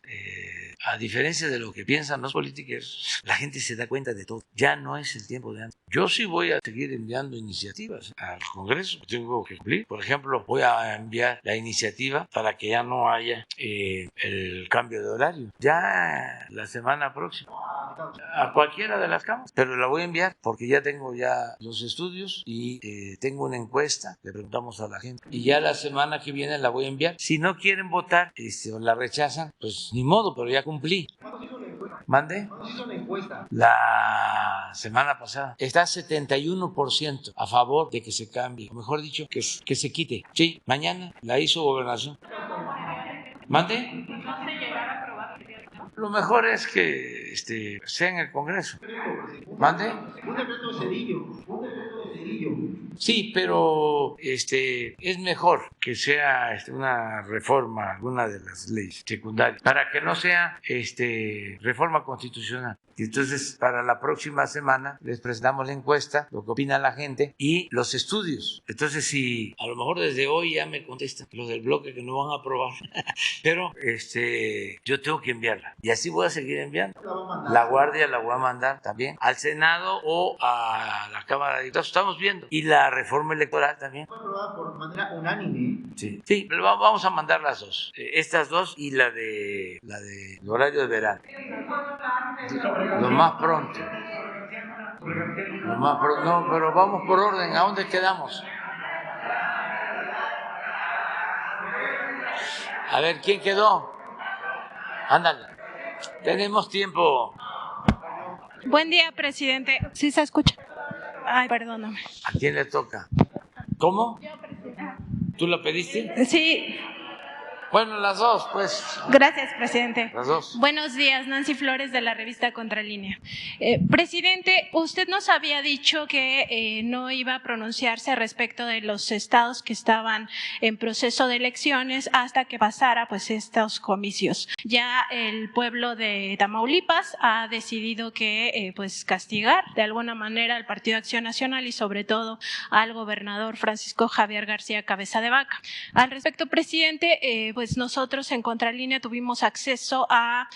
a diferencia de lo que piensan los politiqueros, la gente se da cuenta de todo. Ya no es el tiempo de antes. Yo sí voy a seguir enviando iniciativas al Congreso. Tengo que cumplir. Por ejemplo, voy a enviar la iniciativa para que ya no haya el cambio de horario. Ya la semana próxima. A cualquiera de las cámaras. Pero la voy a enviar porque ya tengo los estudios y tengo una encuesta. Le preguntamos a la gente. Y ya la semana que viene la voy a enviar. Si no quieren votar o la rechazan, pues ni modo, pero ya cumplí. ¿Mande? ¿Cuándo se hizo la encuesta? La semana pasada. Está 71% a favor de que se cambie. O mejor dicho, que se quite. Sí, mañana la hizo Gobernación. ¿Mande? Lo mejor es que sea en el Congreso. ¿Mande? Un decreto de Cedillo. Sí, pero es mejor que sea una reforma, alguna de las leyes secundarias, para que no sea reforma constitucional. Y entonces, para la próxima semana les presentamos la encuesta, lo que opina la gente y los estudios. Entonces, si a lo mejor desde hoy ya me contestan los del bloque que no van a aprobar, pero yo tengo que enviarla. Y así voy a seguir enviando. La Guardia la voy a mandar también al Senado o a la Cámara de Diputados. Estamos viendo. Y la reforma electoral también. Fue aprobada por manera unánime. Sí, pero vamos a mandar las dos. Estas dos y la de horario de verano. Lo más pronto. No, pero vamos por orden. ¿A dónde quedamos? A ver, ¿quién quedó? Ándale. Tenemos tiempo. Buen día, presidente. ¿Sí se escucha? Ay, perdóname. ¿A quién le toca? ¿Cómo? ¿Tú la pediste? Sí. Bueno, las dos, pues. Gracias, presidente. Las dos. Buenos días, Nancy Flores de la revista Contralínea. Presidente, usted nos había dicho que no iba a pronunciarse respecto de los estados que estaban en proceso de elecciones hasta que pasara pues estos comicios. Ya el pueblo de Tamaulipas ha decidido que pues castigar de alguna manera al Partido Acción Nacional y sobre todo al gobernador Francisco Javier García Cabeza de Vaca. Al respecto, presidente, pues nosotros en Contralínea tuvimos acceso a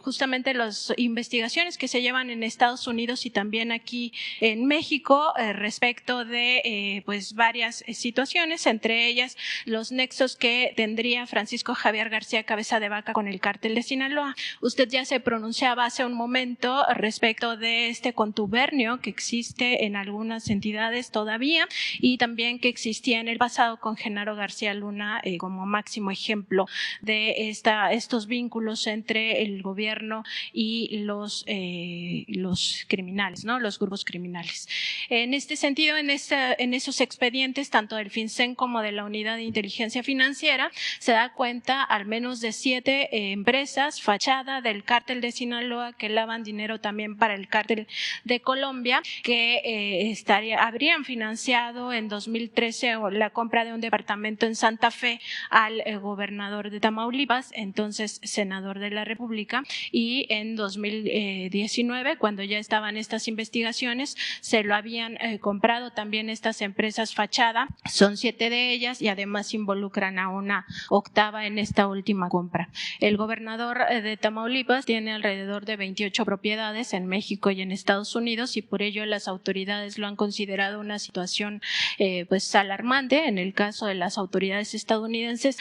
justamente las investigaciones que se llevan en Estados Unidos y también aquí en México respecto de pues varias situaciones, entre ellas los nexos que tendría Francisco Javier García Cabeza de Vaca con el cártel de Sinaloa. Usted ya se pronunciaba hace un momento respecto de este contubernio que existe en algunas entidades todavía y también que existía en el pasado con Genaro García Luna como máximo ejemplo de estos vínculos entre el gobierno y los criminales, ¿no? Los grupos criminales. En este sentido, en esos expedientes, tanto del FinCEN como de la Unidad de Inteligencia Financiera, se da cuenta al menos de 7 empresas fachada del cártel de Sinaloa que lavan dinero también para el cártel de Colombia, que habrían financiado en 2013 la compra de un departamento en Santa Fe al gobernador de Tamaulipas, entonces senador de la República, y en 2019, cuando ya estaban estas investigaciones, se lo habían comprado también estas empresas fachada. Son 7 de ellas y además involucran a una octava en esta última compra. El gobernador de Tamaulipas tiene alrededor de 28 propiedades en México y en Estados Unidos, y por ello las autoridades lo han considerado una situación pues alarmante. En el caso de las autoridades estadounidenses,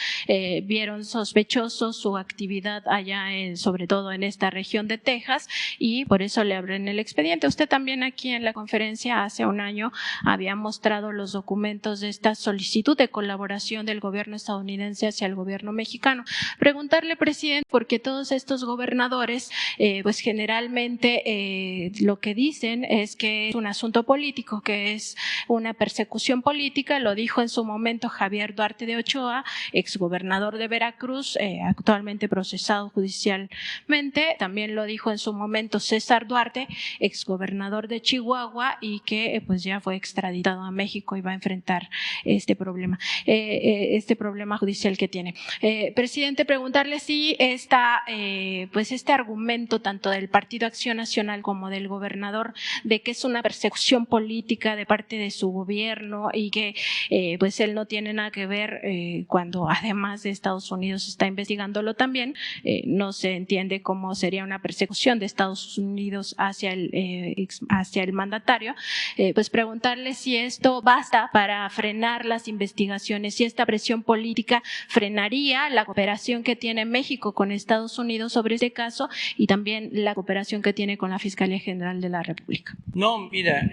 vieron sospechoso su actividad allá, sobre todo en esta región de Texas, y por eso le abren el expediente. Usted también aquí en la conferencia hace un año había mostrado los documentos de esta solicitud de colaboración del gobierno estadounidense hacia el gobierno mexicano. Preguntarle, presidente, porque todos estos gobernadores pues generalmente lo que dicen es que es un asunto político, que es una persecución política. Lo dijo en su momento Javier Duarte de Ochoa, exgobernador de Veracruz, actualmente procesado judicialmente. También lo dijo en su momento César Duarte, exgobernador de Chihuahua, y que pues ya fue extraditado a México y va a enfrentar este problema judicial que tiene. Presidente, preguntarle si pues este argumento tanto del Partido Acción Nacional como del gobernador de que es una persecución política de parte de su gobierno y que pues él no tiene nada que ver, cuando además de Estados Unidos está investigándolo también, no se entiende cómo sería una persecución de Estados Unidos hacia el mandatario. Pues preguntarle si esto basta para frenar las investigaciones, si esta presión política frenaría la cooperación que tiene México con Estados Unidos sobre este caso y también la cooperación que tiene con la Fiscalía General de la República. No, mira,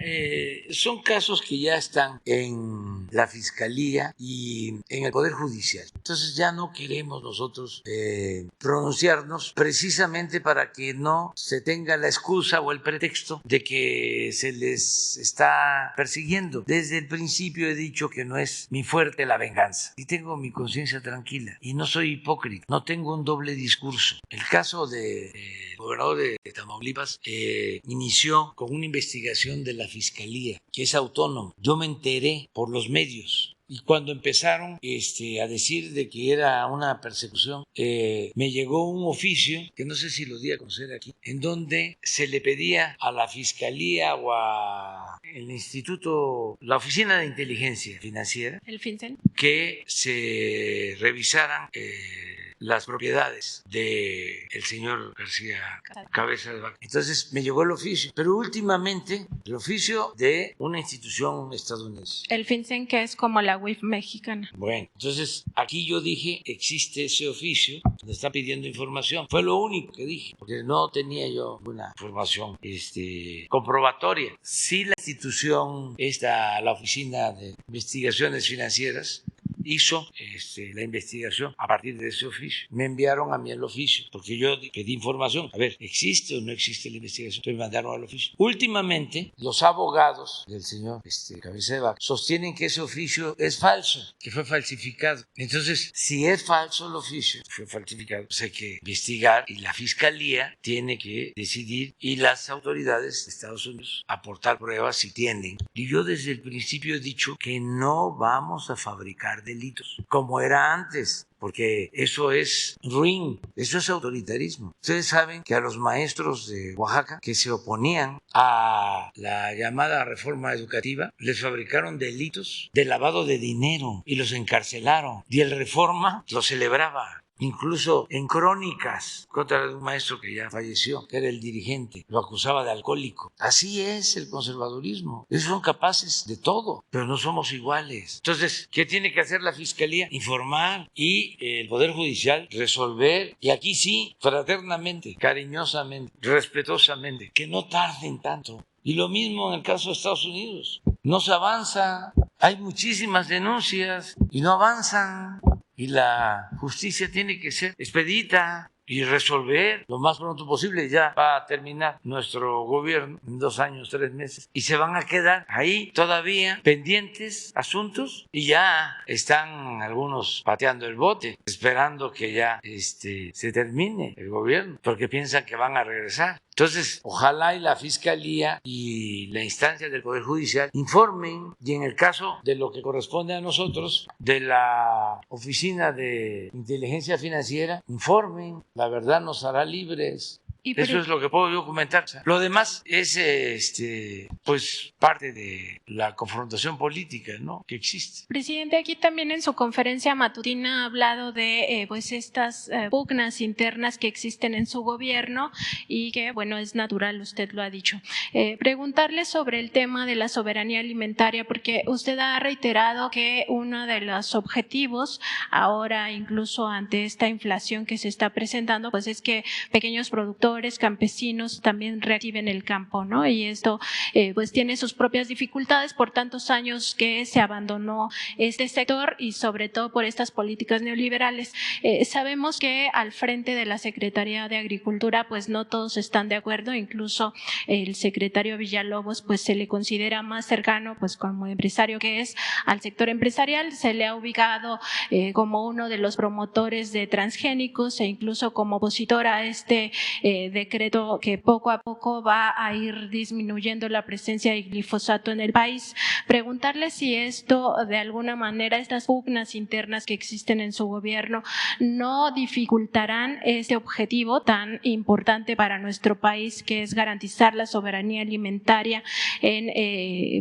son casos que ya están en la Fiscalía y en el Poder Judicial. Entonces ya no queremos nosotros pronunciarnos, precisamente para que no se tenga la excusa o el pretexto de que se les está persiguiendo. Desde el principio he dicho que no es mi fuerte la venganza y tengo mi conciencia tranquila y no soy hipócrita, no tengo un doble discurso. El caso del gobernador de Tamaulipas inició con una investigación de la Fiscalía, que es autónoma. Yo me enteré por los medios. Y cuando empezaron a decir de que era una persecución, me llegó un oficio, que no sé si lo di a conocer aquí, en donde se le pedía a la Fiscalía o a el Instituto, la Oficina de Inteligencia Financiera, ¿El FinCEN? que se revisaran las propiedades del señor García Cabeza de Vaca. Entonces me llegó el oficio, pero últimamente el oficio de una institución estadounidense. El FinCEN, que es como la UIF mexicana. Bueno, entonces aquí yo dije, existe ese oficio, donde está pidiendo información. Fue lo único que dije, porque no tenía yo una información comprobatoria. Sí, la institución, la Oficina de Investigaciones Financieras, hizo la investigación a partir de ese oficio. Me enviaron a mí el oficio, porque yo pedí información. A ver, ¿existe o no existe la investigación? Entonces me mandaron al oficio. Últimamente, los abogados del señor Cabeza de Vaca sostienen que ese oficio es falso, que fue falsificado. Entonces, si es falso el oficio, fue falsificado, pues hay que investigar y la Fiscalía tiene que decidir y las autoridades de Estados Unidos aportar pruebas si tienen. Y yo desde el principio he dicho que no vamos a fabricar delitos como era antes, porque eso es ruin, eso es autoritarismo. Ustedes saben que a los maestros de Oaxaca que se oponían a la llamada reforma educativa les fabricaron delitos de lavado de dinero y los encarcelaron, y el Reforma lo celebraba. Incluso en crónicas contra un maestro que ya falleció, que era el dirigente, lo acusaba de alcohólico. Así es el conservadurismo. Ellos son capaces de todo, pero no somos iguales. Entonces, ¿qué tiene que hacer la Fiscalía? Informar, y el Poder Judicial resolver. Y aquí sí, fraternamente, cariñosamente, respetuosamente, que no tarden tanto. Y lo mismo en el caso de Estados Unidos. No se avanza. Hay muchísimas denuncias y no avanzan. Y la justicia tiene que ser expedita y resolver lo más pronto posible. Ya va a terminar nuestro gobierno en 2 años, 3 meses, y se van a quedar ahí todavía pendientes asuntos, y ya están algunos pateando el bote, esperando que ya se termine el gobierno, porque piensan que van a regresar. Entonces, ojalá y la Fiscalía y la instancia del Poder Judicial informen, y en el caso de lo que corresponde a nosotros, de la Oficina de Inteligencia Financiera, informen, la verdad nos hará libres. Eso es lo que puedo yo comentar. Lo demás es pues parte de la confrontación política, ¿no?, que existe. Presidente, aquí también en su conferencia matutina ha hablado de pues estas pugnas internas que existen en su gobierno y que, bueno, es natural, usted lo ha dicho. Preguntarle sobre el tema de la soberanía alimentaria, porque usted ha reiterado que uno de los objetivos ahora, incluso ante esta inflación que se está presentando, pues es que pequeños productores, campesinos también reactiven el campo, ¿no? Y esto pues tiene sus propias dificultades por tantos años que se abandonó este sector y sobre todo por estas políticas neoliberales. Sabemos que al frente de la Secretaría de Agricultura pues no todos están de acuerdo, incluso el secretario Villalobos pues se le considera más cercano pues como empresario que es al sector empresarial, se le ha ubicado como uno de los promotores de transgénicos e incluso como opositor a este decreto que poco a poco va a ir disminuyendo la presencia de glifosato en el país. Preguntarle si esto, de alguna manera, estas pugnas internas que existen en su gobierno, no dificultarán este objetivo tan importante para nuestro país, que es garantizar la soberanía alimentaria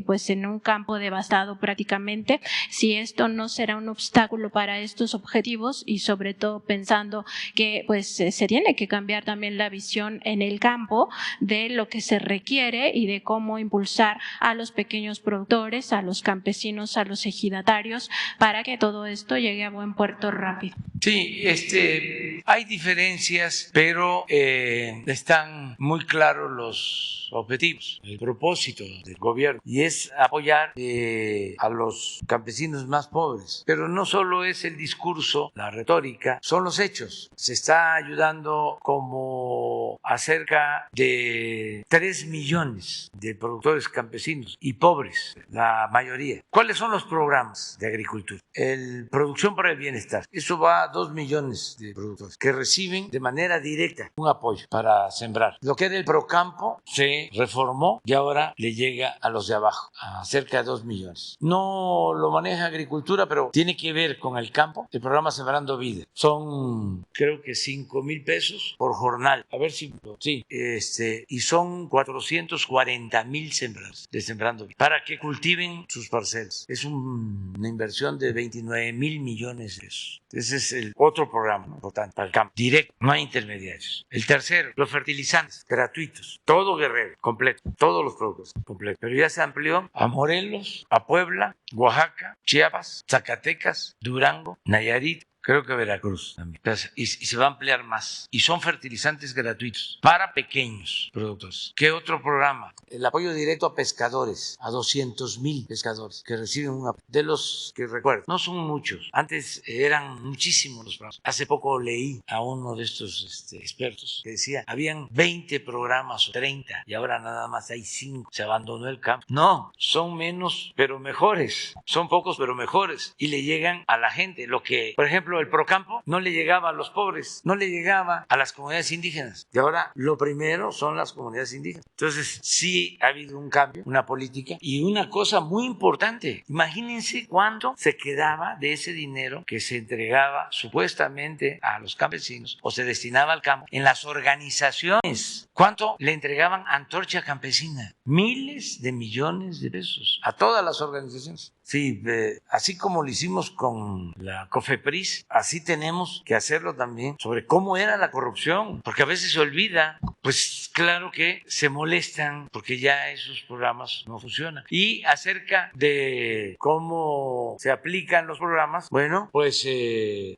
pues en un campo devastado prácticamente. Si esto no será un obstáculo para estos objetivos y sobre todo pensando que pues se tiene que cambiar también la visión en el campo de lo que se requiere y de cómo impulsar a los pequeños productores, a los campesinos, a los ejidatarios, para que todo esto llegue a buen puerto rápido. Sí, hay diferencias, pero están muy claros los objetivos, el propósito del gobierno, y es apoyar a los campesinos más pobres. Pero no solo es el discurso, la retórica, son los hechos. Se está ayudando como a cerca de 3 millones de productores campesinos y pobres, la mayoría. ¿Cuáles son los programas de agricultura? El Producción para el Bienestar. Eso va a 2 millones de productores que reciben de manera directa un apoyo para sembrar. Lo que era el Procampo se reformó y ahora le llega a los de abajo, a cerca de 2 millones. No lo maneja Agricultura, pero tiene que ver con el campo. El programa Sembrando Vida. Son, creo que 5,000 pesos por jornal. A ver si... Sí, y son 440,000 sembrados de Sembrando Vida para que cultiven sus parcelas. Es una inversión de 29,000 millones de pesos. Ese es el otro programa importante para el campo. Directo, no hay intermediarios. El tercero, los fertilizantes gratuitos. Todo Guerrero, completo. Todos los productos, completo. Pero ya se amplió a Morelos, a Puebla, Oaxaca, Chiapas, Zacatecas, Durango, Nayarit, creo que Veracruz también. Y se va a ampliar más. Y son fertilizantes gratuitos para pequeños productores. ¿Qué otro programa? El apoyo directo a pescadores, a 200,000 pescadores que reciben un apoyo. De los que recuerdo, no son muchos. Antes eran muchísimos los programas. Hace poco leí a uno de estos expertos que decía, habían 20 programas o 30 y ahora nada más hay 5. Se abandonó el campo. No, son menos pero mejores. Son pocos pero mejores. Y le llegan a la gente. Lo que, por ejemplo, el Procampo no le llegaba a los pobres, no le llegaba a las comunidades indígenas. Y ahora lo primero son las comunidades indígenas. Entonces sí ha habido un cambio, una política y una cosa muy importante. Imagínense cuánto se quedaba de ese dinero que se entregaba supuestamente a los campesinos o se destinaba al campo en las organizaciones. ¿Cuánto le entregaban a Antorcha Campesina? Miles de millones de pesos a todas las organizaciones. Sí, así como lo hicimos con la COFEPRIS, así tenemos que hacerlo también sobre cómo era la corrupción, porque a veces se olvida. Pues claro que se molestan porque ya esos programas no funcionan. Y acerca de cómo se aplican los programas, bueno, pues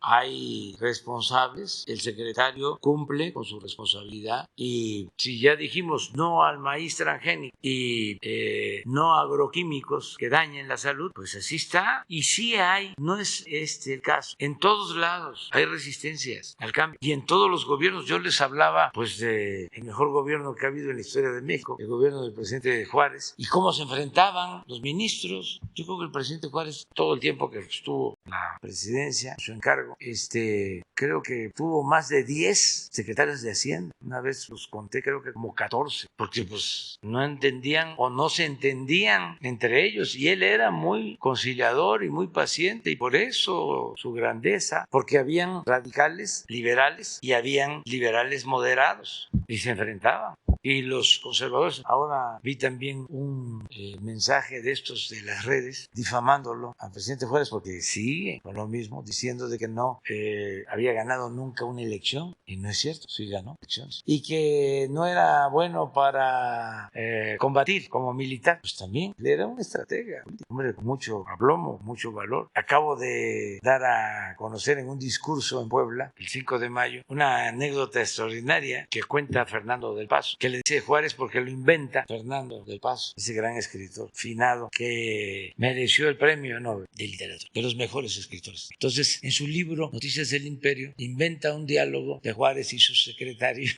hay responsables, el secretario cumple con su responsabilidad y si ya dijimos no al maíz transgénico y no a agroquímicos que dañen la salud, pues así está. Y sí hay, no es este el caso. En todos lados hay resistencias al cambio. Y en todos los gobiernos, yo les hablaba pues de el mejor gobierno que ha habido en la historia de México, el gobierno del presidente Juárez, y cómo se enfrentaban los ministros. Yo creo que el presidente Juárez, todo el tiempo que estuvo en la presidencia, su encargo, creo que tuvo más de 10 secretarios de Hacienda. Una vez los conté, creo que como 14, porque pues no entendían o no se entendían entre ellos, y él era muy conciliador y muy paciente, y por eso su grandeza, porque habían radicales liberales y habían liberales moderados y se enfrentaban. Y los conservadores, ahora vi también un mensaje de estos de las redes difamándolo al presidente Juárez, porque sigue con lo mismo, diciendo de que no había ganado nunca una elección, y no es cierto, sí ganó elecciones, y que no era bueno para combatir como militar. Pues también él era un estratega, un hombre con mucho aplomo, mucho valor. Acabo de dar a conocer en un discurso en Puebla, el 5 de mayo, una anécdota extraordinaria que cuenta Fernando del Paso, que le dice Juárez porque lo inventa Fernando del Paso, ese gran escritor finado que mereció el premio Nobel de literatura, de los mejores escritores. Entonces, en su libro Noticias del Imperio, inventa un diálogo de Juárez y su secretario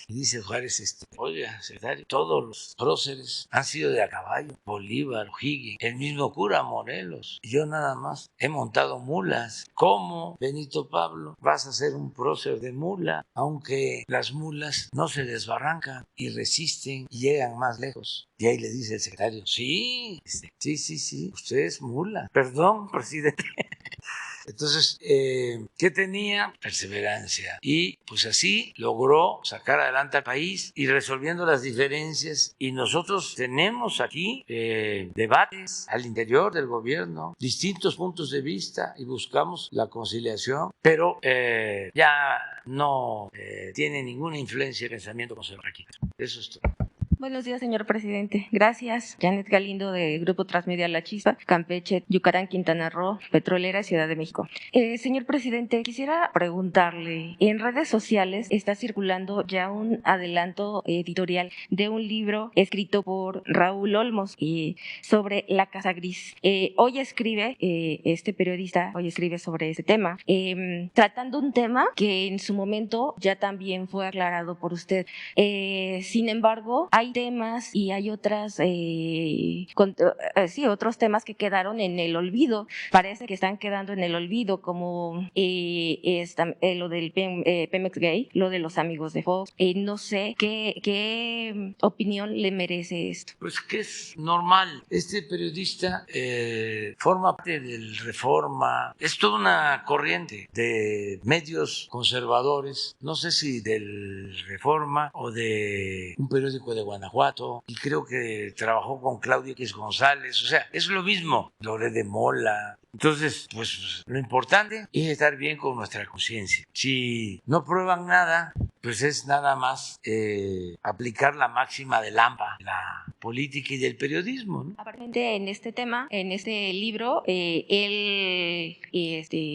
y dice Juárez, oiga, secretario, todos los próceres han sido de a caballo, Bolívar, O'Higgins, el mismo cura Morelos, y yo nada más he montado mulas. ¿Cómo, Benito Pablo, vas a ser un prócer de mula, aunque las mulas no se desbarrancan y resisten y llegan más lejos? Y ahí le dice el secretario, sí, usted es mula. Perdón, presidente. Entonces, ¿qué tenía? Perseverancia. Y pues así logró sacar adelante al país y resolviendo las diferencias. Y nosotros tenemos aquí debates al interior del gobierno, distintos puntos de vista, y buscamos la conciliación, pero ya no tiene ninguna influencia el pensamiento conservador aquí. Eso es todo. Buenos días, señor presidente. Gracias. Janet Galindo, de Grupo Transmedia La Chispa, Campeche, Yucatán, Quintana Roo, Petrolera, Ciudad de México. Señor presidente, quisiera preguntarle, en redes sociales está circulando ya un adelanto editorial de un libro escrito por Raúl Olmos sobre la Casa Gris. Hoy escribe, este periodista, hoy escribe sobre ese tema, tratando un tema que en su momento ya también fue aclarado por usted. Sin embargo, hay temas y hay otros temas que quedaron en el olvido. Parece que están quedando en el olvido, como lo del Pemex Gay, lo de los amigos de Fox. No sé qué opinión le merece esto. Pues que es normal. Este periodista forma parte del Reforma. Es toda una corriente de medios conservadores, no sé si del Reforma o de un periódico de Guanajuato, y creo que trabajó con Claudio X González, o sea, es lo mismo, Lore de Mola. Entonces, pues lo importante es estar bien con nuestra conciencia. Si no prueban nada, pues es nada más aplicar la máxima de Lampa, la política y del periodismo, ¿no? Aparentemente en este tema, en este libro, él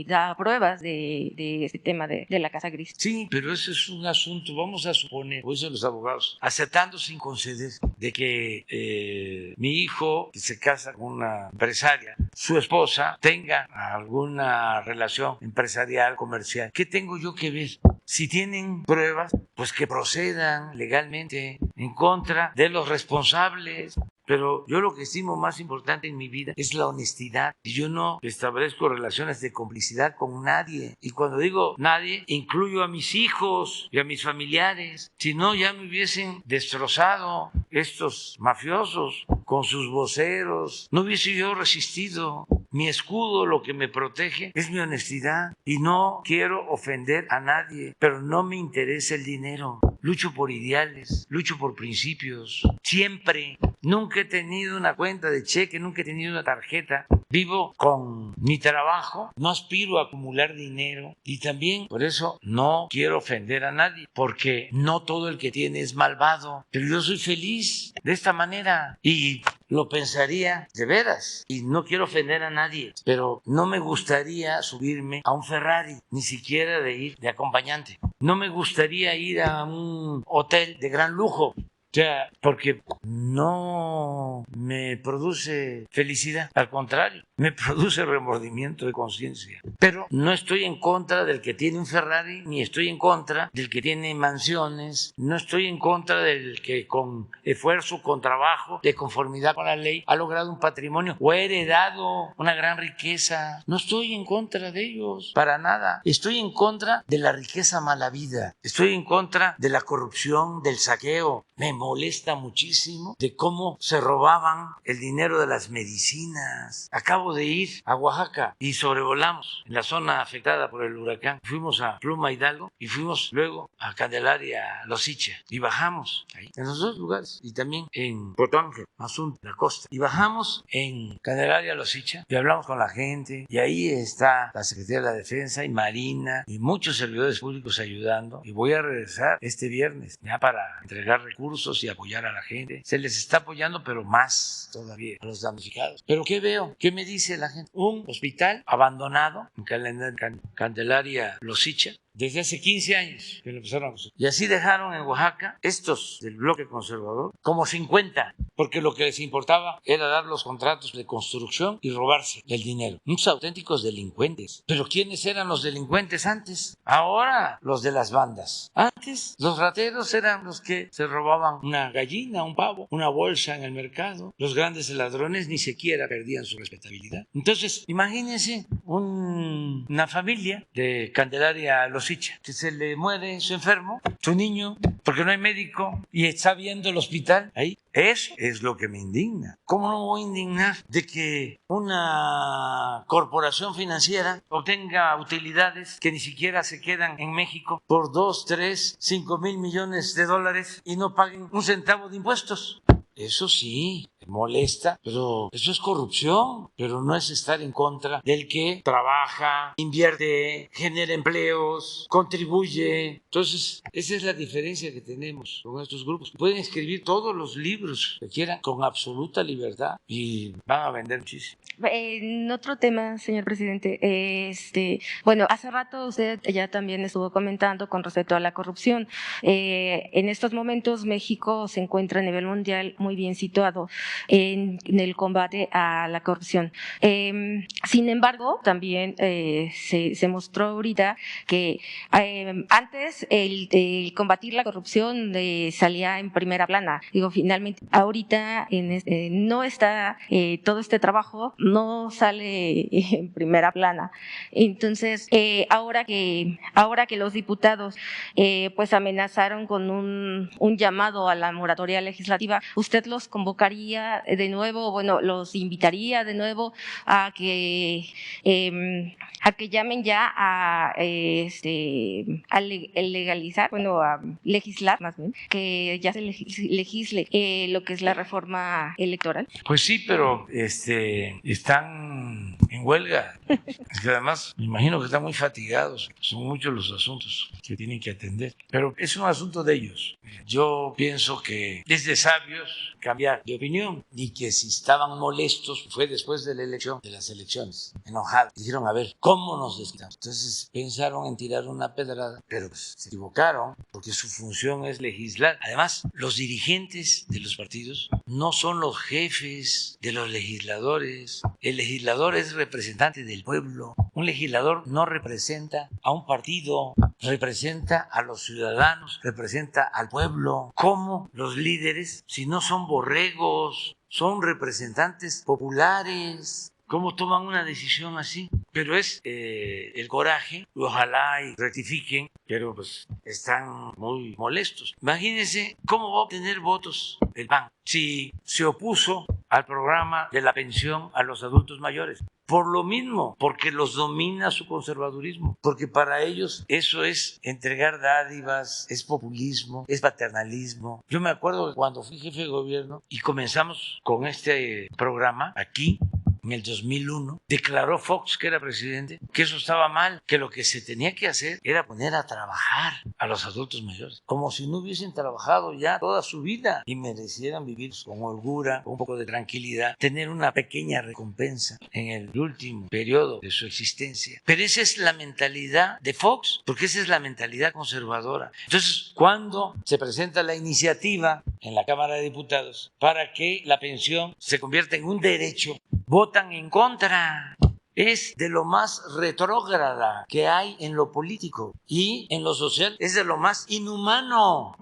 da pruebas de este tema de la Casa Gris. Sí, pero ese es un asunto, vamos a suponer, como dicen los abogados, aceptando sin conceder de que mi hijo, que se casa con una empresaria, su esposa tenga alguna relación empresarial, comercial. ¿Qué tengo yo que ver? Si tienen pruebas, pues que procedan legalmente en contra de los responsables. Pero yo lo que estimo más importante en mi vida es la honestidad. Y yo no establezco relaciones de complicidad con nadie. Y cuando digo nadie, incluyo a mis hijos y a mis familiares. Si no, ya me hubiesen destrozado estos mafiosos con sus voceros. No hubiese yo resistido. Mi escudo, lo que me protege, es mi honestidad. Y no quiero ofender a nadie, pero no me interesa el dinero. Lucho por ideales, lucho por principios. Siempre. Nunca he tenido una cuenta de cheque, nunca he tenido una tarjeta. Vivo con mi trabajo, no aspiro a acumular dinero y también por eso no quiero ofender a nadie, porque no todo el que tiene es malvado. Pero yo soy feliz de esta manera y lo pensaría de veras y no quiero ofender a nadie, pero no me gustaría subirme a un Ferrari, ni siquiera de ir de acompañante. No me gustaría ir a un hotel de gran lujo. O sea, porque no me produce felicidad, al contrario, me produce remordimiento de conciencia. Pero no estoy en contra del que tiene un Ferrari, ni estoy en contra del que tiene mansiones, no estoy en contra del que con esfuerzo, con trabajo, de conformidad con la ley, ha logrado un patrimonio o ha heredado una gran riqueza. No estoy en contra de ellos, para nada. Estoy en contra de la riqueza mala vida, estoy en contra de la corrupción, del saqueo. Me molesta muchísimo de cómo se robaban el dinero de las medicinas. Acabo de ir a Oaxaca y sobrevolamos en la zona afectada por el huracán. Fuimos a Pluma Hidalgo y fuimos luego a Candelaria Losicha y bajamos ahí, en los dos lugares, y también en Puerto Ángel, Asunto, la costa. Y bajamos en Candelaria Losicha y hablamos con la gente, y ahí está la Secretaría de la Defensa y Marina y muchos servidores públicos ayudando. Y voy a regresar este viernes ya para entregar recursos y apoyar a la gente. Se les está apoyando, pero más todavía a los damnificados. ¿Pero qué veo? ¿Qué me dice la gente? Un hospital abandonado en Candelaria Losicha desde hace 15 años que lo empezaron a construir. Y así dejaron en Oaxaca, estos del bloque conservador, como 50, porque lo que les importaba era dar los contratos de construcción y robarse el dinero. Unos auténticos delincuentes. ¿Pero quiénes eran los delincuentes antes? Ahora los de las bandas. Antes los rateros eran los que se robaban una gallina, un pavo, una bolsa en el mercado. Los grandes ladrones ni siquiera perdían su respetabilidad. Entonces, imagínense una familia de Candelaria Losicha, que se le muere su enfermo, su niño, porque no hay médico y está viendo el hospital ahí. Eso es lo que me indigna. ¿Cómo no me voy a indignar de que una corporación financiera obtenga utilidades que ni siquiera se quedan en México por 2, 3, 5 mil millones de dólares y no paguen un centavo de impuestos? Eso sí, molesta, pero eso es corrupción, pero no es estar en contra del que trabaja, invierte, genera empleos, contribuye. Entonces, esa es la diferencia que tenemos con estos grupos. Pueden escribir todos los libros que quieran con absoluta libertad y van a vender muchísimo. En otro tema, señor presidente, bueno, hace rato usted ya también estuvo comentando con respecto a la corrupción. En estos momentos México se encuentra a nivel mundial muy bien situado en el combate a la corrupción. Sin embargo, también se mostró ahorita que antes el combatir la corrupción salía en primera plana. Digo, finalmente, ahorita no está todo este trabajo, no sale en primera plana. Entonces, ahora que los diputados pues amenazaron con un llamado a la moratoria legislativa, ¿usted los convocaría de nuevo, bueno, los invitaría de nuevo a que llamen ya a legalizar, bueno, a legislar más bien, que ya se legisle lo que es la reforma electoral? Pues sí, pero están en huelga. Es que además me imagino que están muy fatigados. Son muchos los asuntos que tienen que atender. Pero es un asunto de ellos. Yo pienso que es de sabios cambiar de opinión y que si estaban molestos fue después de la elección, de las elecciones, enojados. Dijeron, a ver, ¿cómo nos desquitamos? Entonces pensaron en tirar una pedrada, pero pues, se equivocaron porque su función es legislar. Además, los dirigentes de los partidos no son los jefes de los legisladores. El legislador es representante del pueblo. Un legislador no representa a un partido, representa a los ciudadanos, representa al pueblo. ¿Cómo los líderes, si no son borregos, son representantes populares? ¿Cómo toman una decisión así? Pero es el coraje, ojalá y rectifiquen, pero pues están muy molestos. Imagínense cómo va a obtener votos el PAN si se opuso al programa de la pensión a los adultos mayores. Por lo mismo, porque los domina su conservadurismo, porque para ellos eso es entregar dádivas, es populismo, es paternalismo. Yo me acuerdo que cuando fui jefe de gobierno y comenzamos con este programa aquí, en el 2001, declaró Fox, que era presidente, que eso estaba mal, que lo que se tenía que hacer era poner a trabajar a los adultos mayores, como si no hubiesen trabajado ya toda su vida y merecieran vivir con holgura, con un poco de tranquilidad, tener una pequeña recompensa en el último periodo de su existencia. Pero esa es la mentalidad de Fox, porque esa es la mentalidad conservadora. Entonces, cuando se presenta la iniciativa en la Cámara de Diputados para que la pensión se convierta en un derecho, votan en contra. Es de lo más retrógrada que hay en lo político, y en lo social es de lo más inhumano.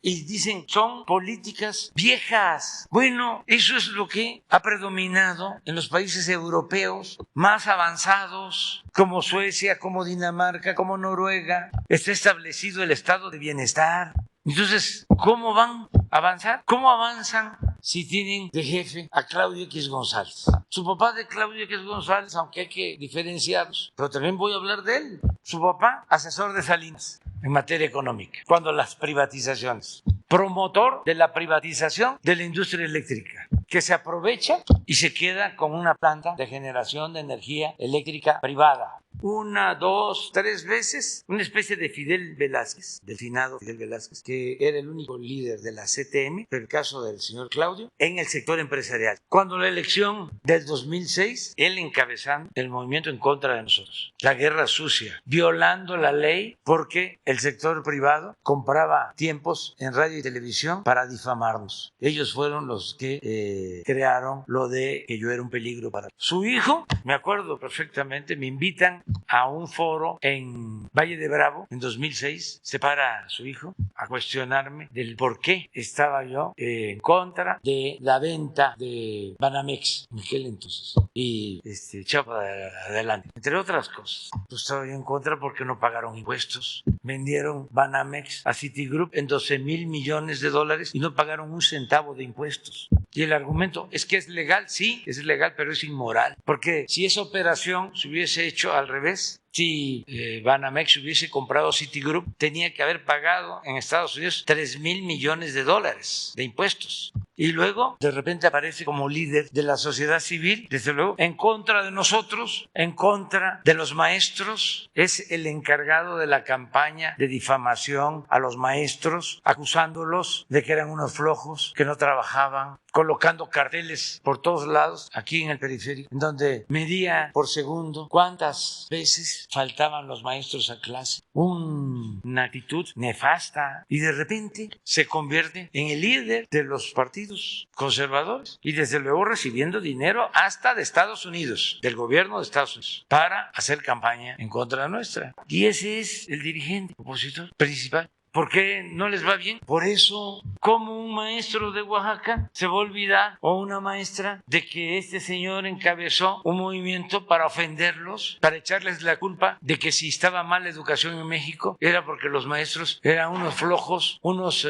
Y dicen, son políticas viejas. Bueno, eso es lo que ha predominado en los países europeos más avanzados, como Suecia, como Dinamarca, como Noruega. Está establecido el estado de bienestar. Entonces, ¿cómo van a avanzar? ¿Cómo avanzan si tienen de jefe a Claudio X González? Su papá de Claudio X González, aunque hay que diferenciarlos, pero también voy a hablar de él. Su papá, asesor de Salinas en materia económica, cuando las privatizaciones, promotor de la privatización de la industria eléctrica, que se aprovecha y se queda con una planta de generación de energía eléctrica privada. 1, 2, 3 veces, una especie de Fidel Velázquez, del finado Fidel Velázquez, que era el único líder de la CTM, pero el caso del señor Claudio, en el sector empresarial. Cuando la elección del 2006, él encabezando el movimiento en contra de nosotros, la guerra sucia, violando la ley porque el sector privado compraba tiempos en radio y televisión para difamarnos. Ellos fueron los que crearon lo de que yo era un peligro para su hijo. Me acuerdo perfectamente, me invitan a un foro en Valle de Bravo en 2006, se para su hijo a cuestionarme del por qué estaba yo en contra de la venta de Banamex en aquel entonces y echaba para adelante, entre otras cosas. Pues estaba yo en contra porque no pagaron impuestos, vendieron Banamex a Citigroup en 12,000 millones de dólares y no pagaron un centavo de impuestos. Y el argumento es que es legal, sí, es legal, pero es inmoral, porque si esa operación se hubiese hecho al revés, si Banamex hubiese comprado Citigroup, tenía que haber pagado en Estados Unidos 3,000 millones de dólares de impuestos. Y luego, de repente, aparece como líder de la sociedad civil, desde luego, en contra de nosotros, en contra de los maestros. Es el encargado de la campaña de difamación a los maestros, acusándolos de que eran unos flojos, que no trabajaban, colocando carteles por todos lados, aquí en el periférico, en donde medía por segundo cuántas veces faltaban los maestros a clase. Una actitud nefasta, y de repente se convierte en el líder de los partidos conservadores, y desde luego recibiendo dinero hasta de Estados Unidos, del gobierno de Estados Unidos, para hacer campaña en contra nuestra. Y ese es el dirigente opositor principal. ¿Por qué no les va bien? Por eso, ¿cómo un maestro de Oaxaca se va a olvidar, o una maestra, de que este señor encabezó un movimiento para ofenderlos, para echarles la culpa de que si estaba mal la educación en México era porque los maestros eran unos flojos, unos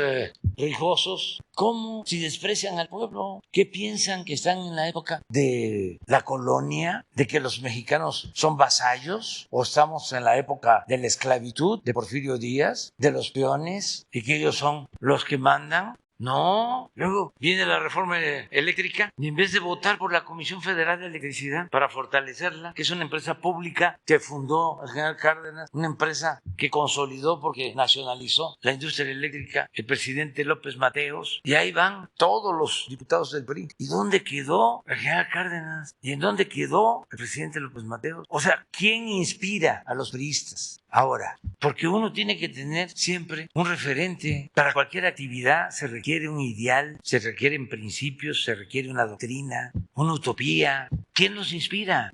rijosos? ¿Cómo? Si desprecian al pueblo, ¿qué piensan? ¿Que están en la época de la colonia? ¿De que los mexicanos son vasallos? ¿O estamos en la época de la esclavitud de Porfirio Díaz, de los peones, y que ellos son los que mandan? No, luego viene la reforma eléctrica y en vez de votar por la Comisión Federal de Electricidad para fortalecerla, que es una empresa pública que fundó el general Cárdenas, una empresa que consolidó porque nacionalizó la industria eléctrica el presidente López Mateos, y ahí van todos los diputados del PRI. ¿Y dónde quedó el general Cárdenas? ¿Y en dónde quedó el presidente López Mateos? O sea, ¿quién inspira a los priistas ahora? Porque uno tiene que tener siempre un referente. Para cualquier actividad se requiere un ideal, se requieren principios, se requiere una doctrina, una utopía. ¿Quién nos inspira?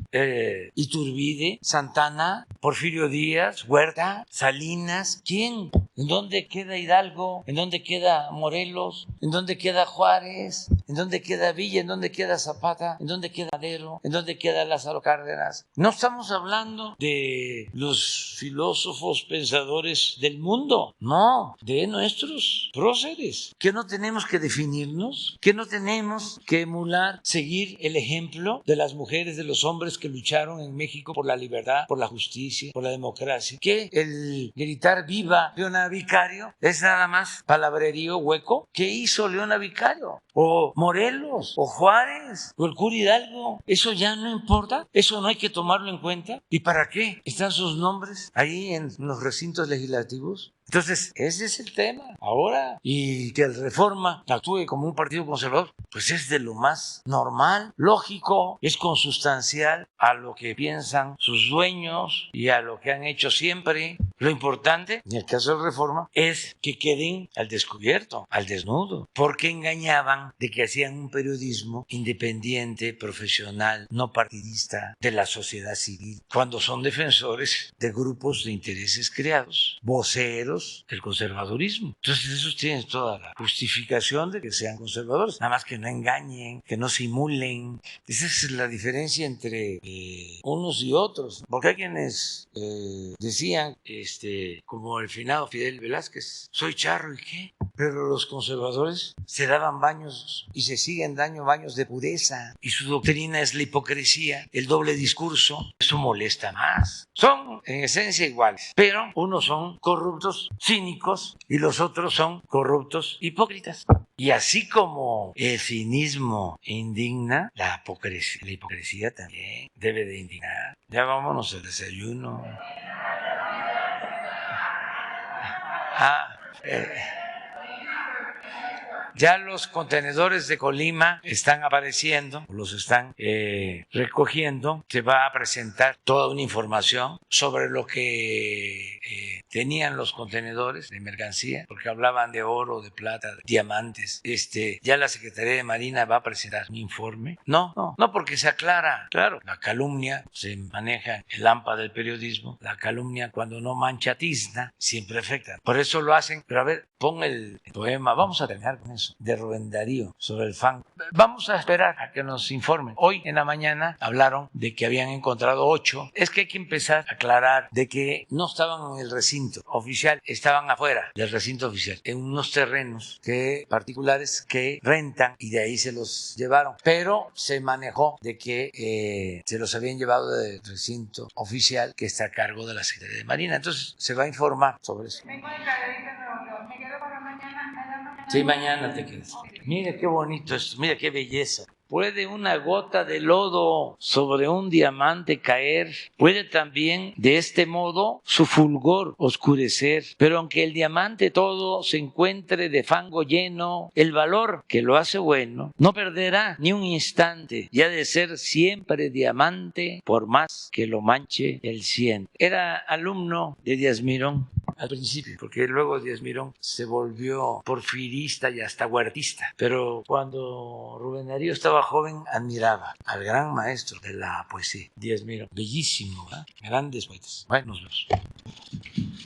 Iturbide, Santana, Porfirio Díaz, Huerta, Salinas. ¿Quién? ¿En dónde queda Hidalgo? ¿En dónde queda Morelos? ¿En dónde queda Juárez? ¿En dónde queda Villa? ¿En dónde queda Zapata? ¿En dónde queda Madero? ¿En dónde queda Lázaro Cárdenas? No estamos hablando de los filósofos pensadores del mundo, no, de nuestros próceres. ¿Que no tenemos que definirnos? ¿Que no tenemos que emular, seguir el ejemplo de las mujeres, de los hombres que lucharon en México por la libertad, por la justicia, por la democracia? ¿Que el gritar viva Leona Vicario es nada más palabrerío hueco? ¿Qué hizo Leona Vicario? ¿O o Morelos, o Juárez, o el cura Hidalgo. Eso ya no importa, eso no hay que tomarlo en cuenta. ¿Y para qué están sus nombres ahí en los recintos legislativos? Entonces, ese es el tema ahora. Y que el Reforma actúe como un partido conservador, pues es de lo más normal, lógico, es consustancial a lo que piensan sus dueños y a lo que han hecho siempre. Lo importante, en el caso del Reforma, es que queden al descubierto, al desnudo, porque engañaban de que hacían un periodismo independiente, profesional, no partidista, de la sociedad civil, cuando son defensores de grupos de intereses creados, voceros del conservadurismo. Entonces esos tienen toda la justificación de que sean conservadores, nada más que no engañen, que no simulen. Esa es la diferencia entre unos y otros, porque hay quienes decían, como el finado Fidel Velázquez, soy charro y qué, pero los conservadores se daban baños y se siguen dando baños de pureza, y su doctrina es la hipocresía, el doble discurso. Eso molesta más. Son en esencia iguales, pero unos son corruptos, cínicos, y los otros son corruptos, hipócritas. Y así como el cinismo indigna, la hipocresía también debe de indignar. Ya vámonos al desayuno. Ya los contenedores de Colima están apareciendo, los están recogiendo. Se va a presentar toda una información sobre lo que tenían los contenedores de mercancía, porque hablaban de oro, de plata, de diamantes. Ya la Secretaría de Marina va a presentar un informe. No, porque se aclara. Claro, la calumnia se maneja en el AMPA del periodismo. La calumnia, cuando no mancha tizna, siempre afecta. Por eso lo hacen. Pero a ver, pon el poema. Vamos a terminar con eso, de Rubén Darío, sobre el fango. Vamos a esperar a que nos informen. Hoy en la mañana hablaron de que habían encontrado 8. Es que hay que empezar a aclarar de que no estaban en el recinto oficial, estaban afuera del recinto oficial, en unos terrenos particulares que rentan, y de ahí se los llevaron. Pero se manejó de que se los habían llevado del recinto oficial, que está a cargo de la Secretaría de Marina. Entonces se va a informar sobre eso. Vengo de Carolina, Nuevo León. Me quedo para mañana. Sí, mañana te quedas. Mira qué bonito esto, mira qué belleza. Puede una gota de lodo sobre un diamante caer, puede también de este modo su fulgor oscurecer, pero aunque el diamante todo se encuentre de fango lleno, el valor que lo hace bueno no perderá ni un instante, y ha de ser siempre diamante por más que lo manche el cien. Era alumno de Díaz Mirón al principio, porque luego Díaz Mirón se volvió porfirista y hasta huertista, pero cuando Rubén Darío estaba joven admiraba al gran maestro de la poesía, Díaz Mirón, bellísimo, ¿eh? Grandes poetas. Bueno, nos vemos.